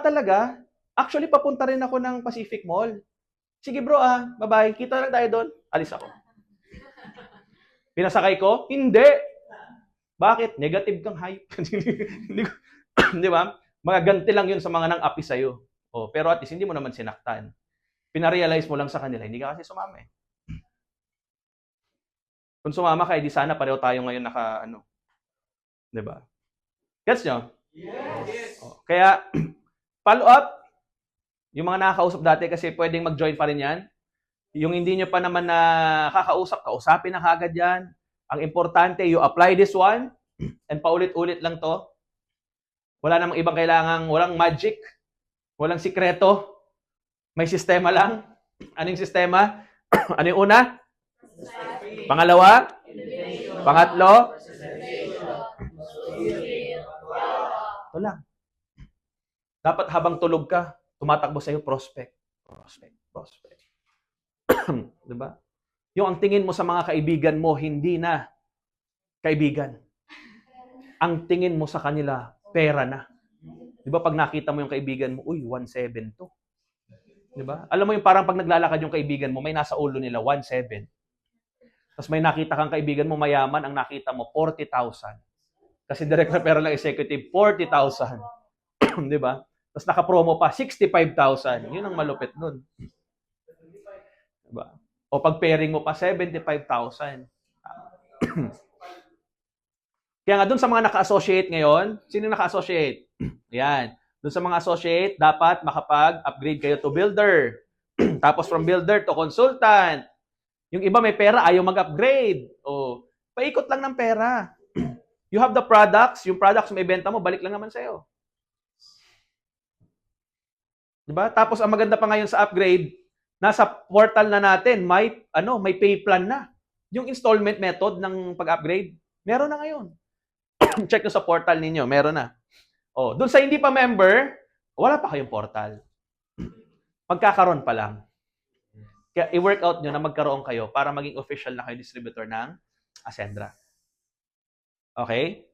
talaga? Actually, papunta rin ako ng Pacific Mall. Sige bro, bye-bye. Kita lang tayo doon. Alis ako. Pinasakay ko? Hindi. Bakit? Negative kang hype. Di ba? Magaganti lang yun sa mga nang-api sa'yo. Pero at least, hindi mo naman sinaktan. Pinarealize mo lang sa kanila, hindi ka kasi sumama eh. Kung sumama ka, di sana pareho tayo ngayon di ba? Gets nyo? Yes. Kaya, follow up, yung mga nakakausap dati kasi pwedeng mag-join pa rin yan. Yung hindi nyo pa naman na kakausap, kausapin na kagad yan. Ang importante, you apply this one, and paulit-ulit lang to. Wala namang ibang kailangang, walang magic, walang sikreto, may sistema lang. Anong sistema? Ano yung una? Pangalawa? Pangatlo? Ito lang. Dapat habang tulog ka, tumatakbo sa'yo, prospect. Diba? Yung ang tingin mo sa mga kaibigan mo, hindi na kaibigan. Ang tingin mo sa kanila, pera na. Diba pag nakita mo yung kaibigan mo, 1.7 to. Diba? Alam mo yung parang pag naglalakad yung kaibigan mo, may nasa ulo nila, 1.7. Tapos may nakita kang kaibigan mo mayaman, ang nakita mo, 40,000. Kasi direct na pera lang executive, 40,000. Di ba? Tapos naka-promo pa, 65,000. Yun ang malupit nun. Diba? O pag pairing mo pa, 75,000. Kaya nga dun sa mga naka-associate ngayon, sino naka-associate? Yan. Dun sa mga associate, dapat makapag-upgrade kayo to builder. Tapos from builder to consultant. Yung iba may pera, ayaw mag-upgrade. Paikot lang ng pera. You have the products, yung products may benta mo, balik lang naman sa'yo. Diba? Tapos ang maganda pa ngayon sa upgrade, nasa portal na natin, may pay plan na. Yung installment method ng pag-upgrade, meron na ngayon. Check nyo sa portal ninyo, meron na. Dun sa hindi pa member, wala pa kayong portal. Magkakaroon pa lang. Kaya i-work out nyo na magkaroon kayo para maging official na kayo distributor ng Ascendra. Okay?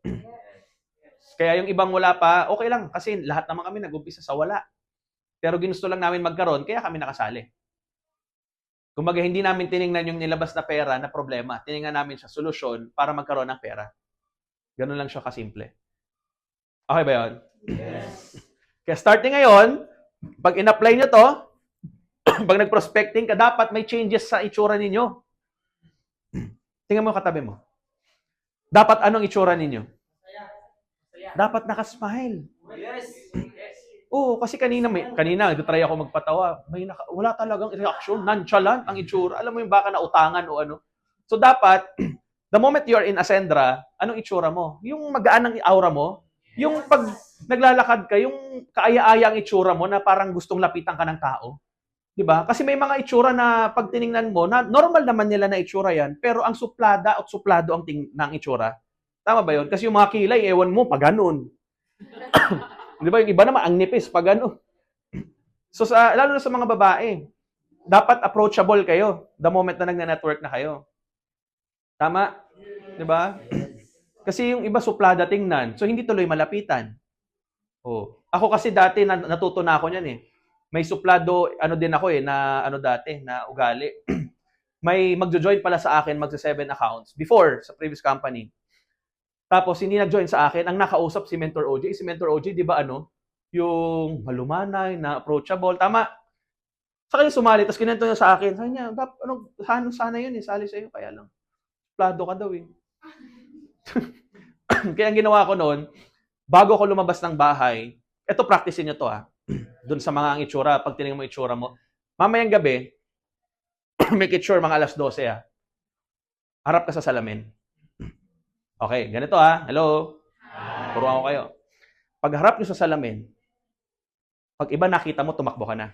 Kaya yung ibang wala pa, okay lang. Kasi lahat naman kami nag-umpisa sa wala. Pero ginusto lang namin magkaroon, kaya kami nakasali. Kumbaga, hindi namin tiningnan yung nilabas na pera na problema. Tiningnan namin siya solusyon para magkaroon ng pera. Ganun lang siya kasimple. Okay ba yun? Yes. Kaya starting ngayon, pag in-apply nyo to, pag nag-prospecting ka, dapat may changes sa itsura ninyo. Tingnan mo katabi mo. Dapat anong itsura ninyo? Dapat nakasmile. Yes. Kasi kanina nagtry ako magpatawa. Wala talagang reaction, nonchalant ang itsura. Alam mo yung baka nautangan o ano. So dapat, the moment you are in Ascendra, anong itsura mo? Yung magaan ng aura mo, yung pag naglalakad ka, yung kaaya-aya ang itsura mo na parang gustong lapitan ka ng tao. Diba? Kasi may mga itsura na pag tiningnan mo, na normal naman nila na itsura yan, pero ang suplada at suplado ang ng itsura. Tama ba yun? Kasi yung mga kilay, ewan mo, pag ganun. Di ba? Yung iba naman, ang nipis, pag gano'n. So, lalo na sa mga babae, dapat approachable kayo the moment na nagne-network na kayo. Tama? Di ba? Kasi yung iba suplada tingnan, so hindi tuloy malapitan. Ako kasi dati, natuto na ako niyan eh. May suplado, din ako na ugali. May magjo-join pala sa akin, magsa 7 accounts before, sa previous company. Tapos, hindi nag-join sa akin. Ang nakausap si Mentor OJ. Si Mentor OJ, di ba yung malumanay, na approachable. Tama. Sa kanya sumali. Tapos kinento niya sa akin. Sabi niya, sana yun sali sa'yo. Kaya lang. Plado ka daw Kaya ang ginawa ko noon, bago ako lumabas ng bahay, eto practicein nyo to Doon sa mga ang itsura, pag tinignan mo itsura mo. Mamayang gabi, make it sure mga alas 12 Harap ka sa salamin. Okay, ganito Hello? Turuan ko kayo. Pag harap nyo sa salamin, pag iba nakita mo, tumakbo ka na.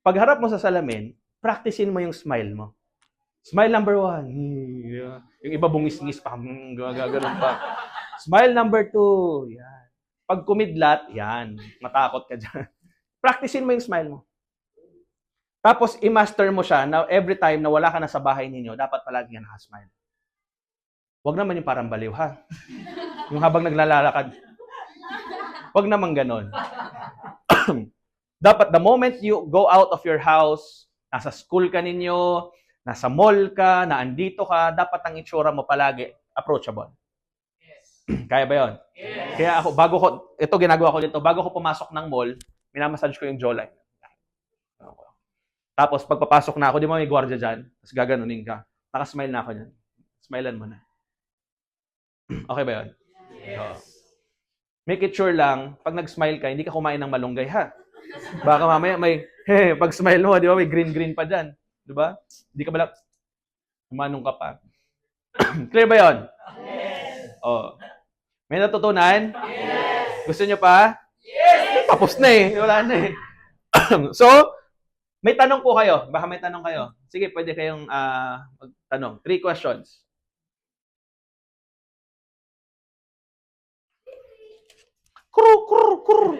Pag harap mo sa salamin, practicein mo yung smile mo. Smile number 1. Yung iba bungis-ngis pa. Gano'n pa. Smile number 2. Yan. Pag kumidlat, yan. Matakot ka dyan. Practicein mo yung smile mo. Tapos, i-master mo siya na every time na wala ka na sa bahay ninyo, dapat palagi ka nakasmile. Huwag naman yung parang baliw, ha? Yung habang naglalakad. Huwag naman ganon. Dapat the moment you go out of your house, nasa school ka ninyo, nasa mall ka, naandito ka, dapat ang itsura mo palagi approachable. Kaya ba yun? Yes. Kaya ako, ito ginagawa ko dito, bago ko pumasok ng mall, minamassage ko yung jawline. Tapos, pagpapasok na ako, di ba may gwardiya dyan? Tapos gaganunin ka. Nakasmile na ako dyan. Smilean mo na. Okay ba yun? Yes. Make it sure lang, pag nag-smile ka, hindi ka kumain ng malunggay, ha? Baka mamaya may, pag smile mo, di ba, may green-green pa dyan. Di ba? Hindi ka bala, umanong ka pa. Clear ba yun? Yes. Oh. May natutunan? Yes. Gusto nyo pa? Yes. Tapos na eh. Wala na eh. So, may tanong po kayo. Baka may tanong kayo. Sige, pwede kayong magtanong. 3 questions. Kuru.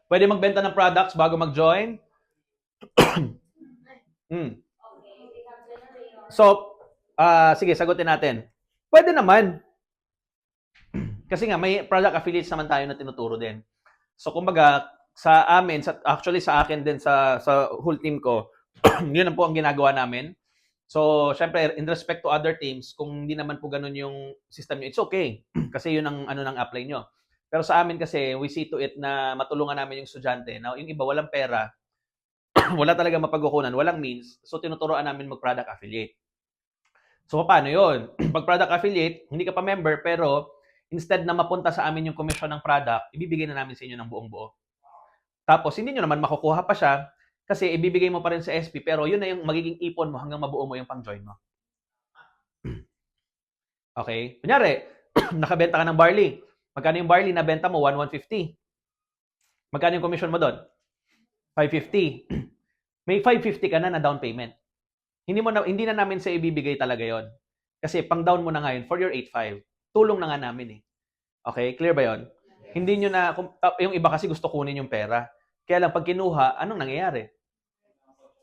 Pwede magbenta ng products bago mag-join? So, sige, sagutin natin. Pwede naman. Kasi nga, may product affiliates naman tayo na tinuturo din. So, kumbaga, sa amin, actually sa akin din, sa whole team ko, yun ang po ang ginagawa namin. So, syempre, in respect to other teams, kung hindi naman po ganun yung system nyo, it's okay. Kasi yun ang ano ng apply nyo. Pero sa amin kasi, we see to it na matulungan namin yung estudyante. Now, yung iba, walang pera, wala talaga mapagkukunan, walang means, so tinuturoan namin mag-product affiliate. So, paano yun? Pag product affiliate, hindi ka pa member, pero instead na mapunta sa amin yung commission ng product, ibibigay na namin sa inyo ng buong buo. Tapos, hindi nyo naman makukuha pa siya, kasi ibibigay mo pa rin sa SP, pero yun na yung magiging ipon mo hanggang mabuo mo yung pang-join mo. Okay? Kunyari, nakabenta ka ng barley. Magkano yung barley na benta mo? 150. Magkano yung commission mo doon? 550. May 550 ka na down payment. Hindi na namin sa ibibigay talaga yon. Kasi pang down mo na ngayon for your 8.5. Tulong na nga namin eh. Okay? Clear ba yon? Hindi nyo na, yung iba kasi gusto kunin yung pera. Kaya lang pag kinuha, anong nangyayari?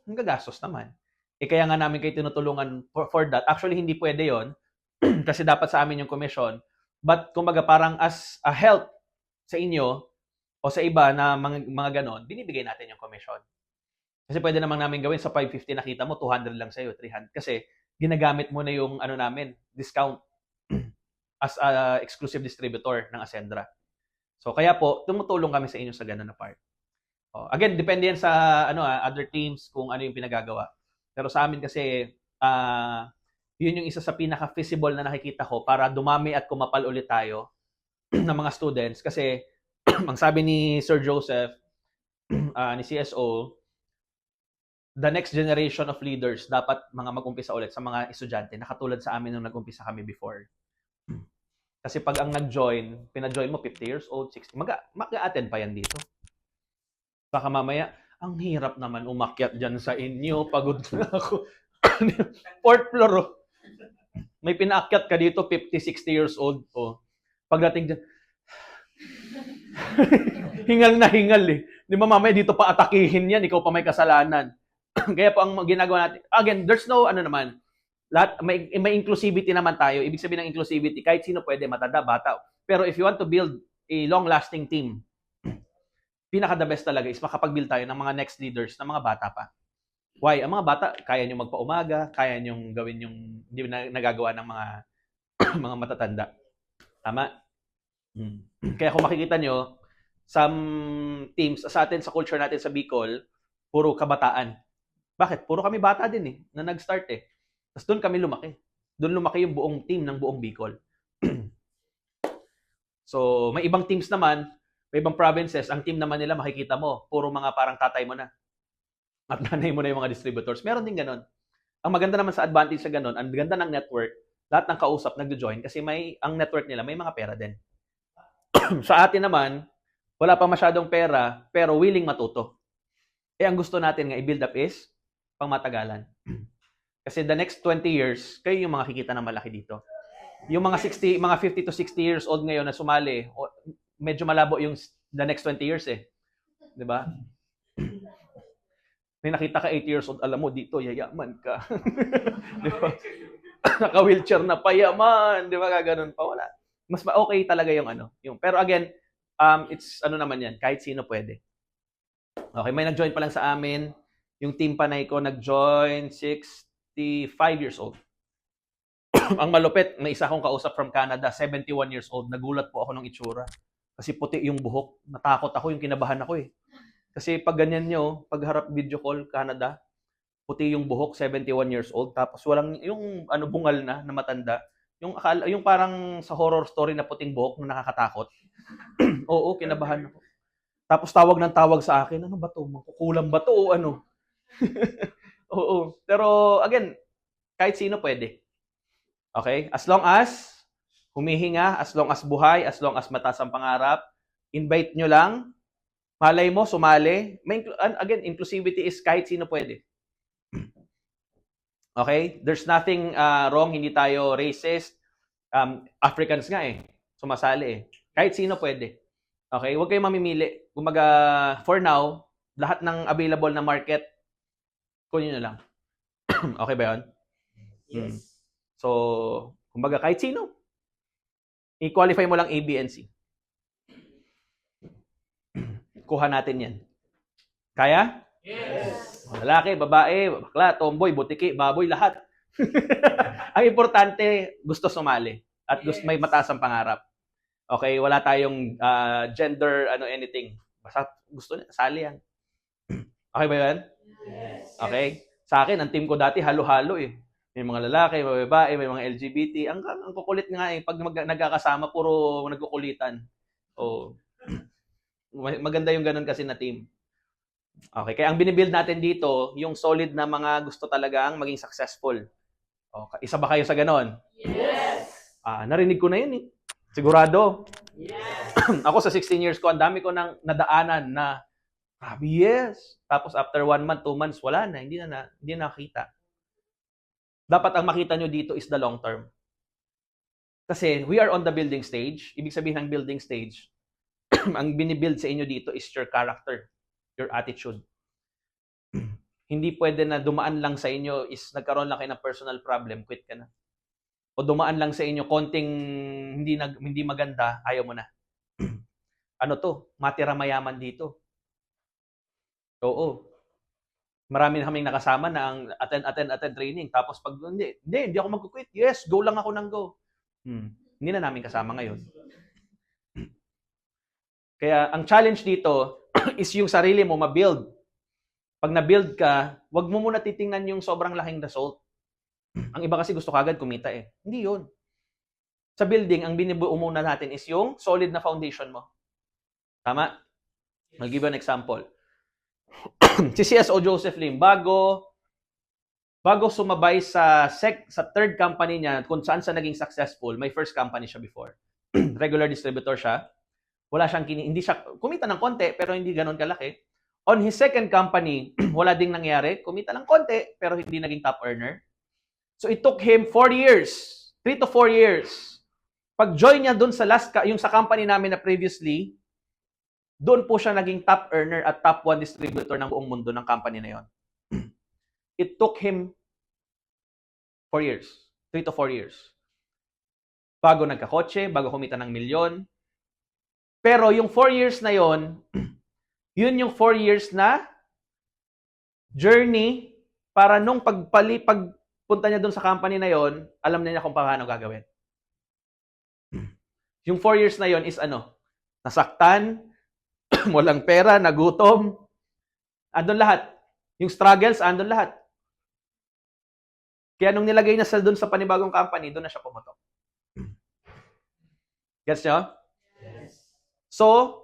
Ang gagastos naman. Kaya nga namin kayo tinutulungan for that. Actually, hindi pwede yon kasi dapat sa amin yung commission. But kumbaga parang as a help sa inyo o sa iba na mga ganon, binibigay natin yung commission. Kasi pwede namang namin gawin sa 550 nakita mo, 200 lang sa'yo, 300. Kasi ginagamit mo na yung ano namin, discount as a exclusive distributor ng Ascendra. So kaya po, tumutulong kami sa inyo sa ganon na part. Again, depende yan sa other teams kung ano yung pinagagawa. Pero sa amin kasi, yun yung isa sa pinaka-feasible na nakikita ko para dumami at kumapal ulit tayo ng mga students. Kasi, ang sabi ni Sir Joseph, ni CSO, the next generation of leaders dapat mga mag-umpisa ulit sa mga estudyante na katulad sa amin nung nag-umpisa kami before. Kasi pag ang nag-join, pina-join mo 50 years old, 60, mag-a-attend pa yan dito. Baka mamaya, ang hirap naman umakyat dyan sa inyo, pagod na ako. 4th floor, oh. May pinaakyat ka dito, 50, 60 years old. Oh. Pagdating dyan, hingal na hingal eh. Di ba mamaya dito pa atakihin yan, ikaw pa may kasalanan. Kaya po ang ginagawa natin, again, there's no naman, lahat, may inclusivity naman tayo. Ibig sabihin ng inclusivity, kahit sino pwede, matanda, bata. Pero if you want to build a long-lasting team, pinaka-the best talaga is makapag-build tayo ng mga next leaders ng mga bata pa. Why? Ang mga bata, kaya nyo magpaumaga, kaya nyo gawin yung hindi na nagagawa ng mga mga matatanda. Tama? Kaya kung makikita nyo, some teams, sa atin, sa culture natin sa Bicol, puro kabataan. Bakit? Puro kami bata din eh, na nag-start eh. Tapos doon kami lumaki. Doon lumaki yung buong team ng buong Bicol. So, may ibang teams naman, may ibang provinces, ang team naman nila makikita mo, puro mga parang tatay mo na. At nanay mo na yung mga distributors. Meron din ganun. Ang maganda naman sa advantage sa ganun, ang ganda ng network, lahat ng kausap nagjo-join kasi ang network nila may mga pera din. Sa atin naman, wala pa masyadong pera, pero willing matuto. ang gusto natin nga i-build up is pangmatagalan. Kasi the next 20 years, kayo yung mga kikita na malaki dito. Yung mga 50 to 60 years old ngayon na sumali, medyo malabo yung the next 20 years eh. 'Di ba? May nakita ka 8 years old, alam mo dito yayaman ka. 'Di ba? Naka-wheelchair na payaman, 'di ba? Gaganon pa wala. Mas okay talaga yung pero again, it's naman 'yan, kahit sino pwede. Okay, may nag-join pa lang sa amin. Yung team panay ko nag-join 65 years old. Ang malupit, may isa akong kausap from Canada, 71 years old. Nagulat po ako ng itsura. Kasi puti yung buhok. Natakot ako, yung kinabahan ako eh. Kasi pag ganyan nyo, pag harap video call, Canada, puti yung buhok, 71 years old. Tapos walang, yung bungal na matanda. Yung parang sa horror story na puting buhok na nakakatakot. Oo, kinabahan ako. Tapos tawag ng tawag sa akin, ano ba to? Mangkukulam ba to o ano? Oo. Pero again, kahit sino pwede. Okay? As long as humihinga, as long as buhay, as long as mataas ang pangarap, invite nyo lang, malay mo, sumali. Again, inclusivity is kahit sino pwede. Okay? There's nothing wrong, hindi tayo racist. Africans nga eh, sumasali eh. Kahit sino pwede. Okay? Huwag kayong mamimili. Kumbaga, for now, lahat ng available na market, kunin nyo lang. Okay ba yun? Yes. So, kumbaga kahit sino, i-qualify mo lang A, B, and C. Kuha natin yan. Kaya? Yes. Lalaki, babae, bakla, tomboy, butiki, baboy, lahat. Ang importante, gusto sumali. At gusto may mataas ang pangarap. Okay? Wala tayong gender, anything. Basta gusto niya, sali yan. Okay ba yan? Yes. Okay? Sa akin, ang team ko dati, halo-halo eh. May mga lalaki, may babae, may mga LGBT. Ang kukulit nga eh. Pag nagkakasama, puro nagkukulitan. Oh. Maganda yung ganun kasi na team. Okay, kaya ang binibuild natin dito, yung solid na mga gusto talagang maging successful. Okay, isa ba kayo sa ganon? Yes. Narinig ko na yun eh. Sigurado. Yes. Ako sa 16 years ko, ang dami ko nang nadaanan na yes. Tapos after 1 month, 2 months, wala na. Hindi nakita. Dapat ang makita nyo dito is the long term. Kasi we are on the building stage. Ibig sabihin ng building stage, ang binibuild sa inyo dito is your character, your attitude. Hindi pwede na dumaan lang sa inyo is nagkaroon lang kayo ng personal problem, quit ka na. O dumaan lang sa inyo konting hindi maganda, ayaw mo na. Ano to? Matira mayaman dito. Oo. Marami na kaming nakasama na ang attend training. Tapos pag hindi ako mag-quit. Yes, go lang ako ng go. Hindi na namin kasama ngayon. Kaya ang challenge dito is yung sarili mo ma-build. Pag na-build ka, wag mo muna titingnan yung sobrang laking result. Ang iba kasi gusto kagad kumita eh. Hindi yun. Sa building, ang binibuo muna natin is yung solid na foundation mo. Tama? I'll give you an example. Si CSO Joseph Lim, bago sumabay sa third company niya, kung saan siya naging successful, may first company siya before. Regular distributor siya. Wala siyang hindi siya kumita ng konti pero hindi ganoon kalaki. On his second company, wala ding nangyari. Kumita lang konti pero hindi naging top earner. So it took him 4 years, 3 to 4 years. Pag-join niya doon sa yung sa company namin na previously, doon po siya naging top earner at top 1 distributor ng buong mundo ng company na yon. It took him 4 years, 3 to 4 years. Bago nagkakotse, bago kumita ng milyon. Pero yung 4 years na yon, yun yung 4 years na journey para nung pagpunta niya doon sa company na yon, alam niya kung paano gagawin. Yung 4 years na yon is nasaktan, walang pera, nagutom, andun lahat. Yung struggles, andun lahat. Kaya nung nilagay niya doon sa panibagong company, doon na siya pumutok. Gets nyo? Yes. So,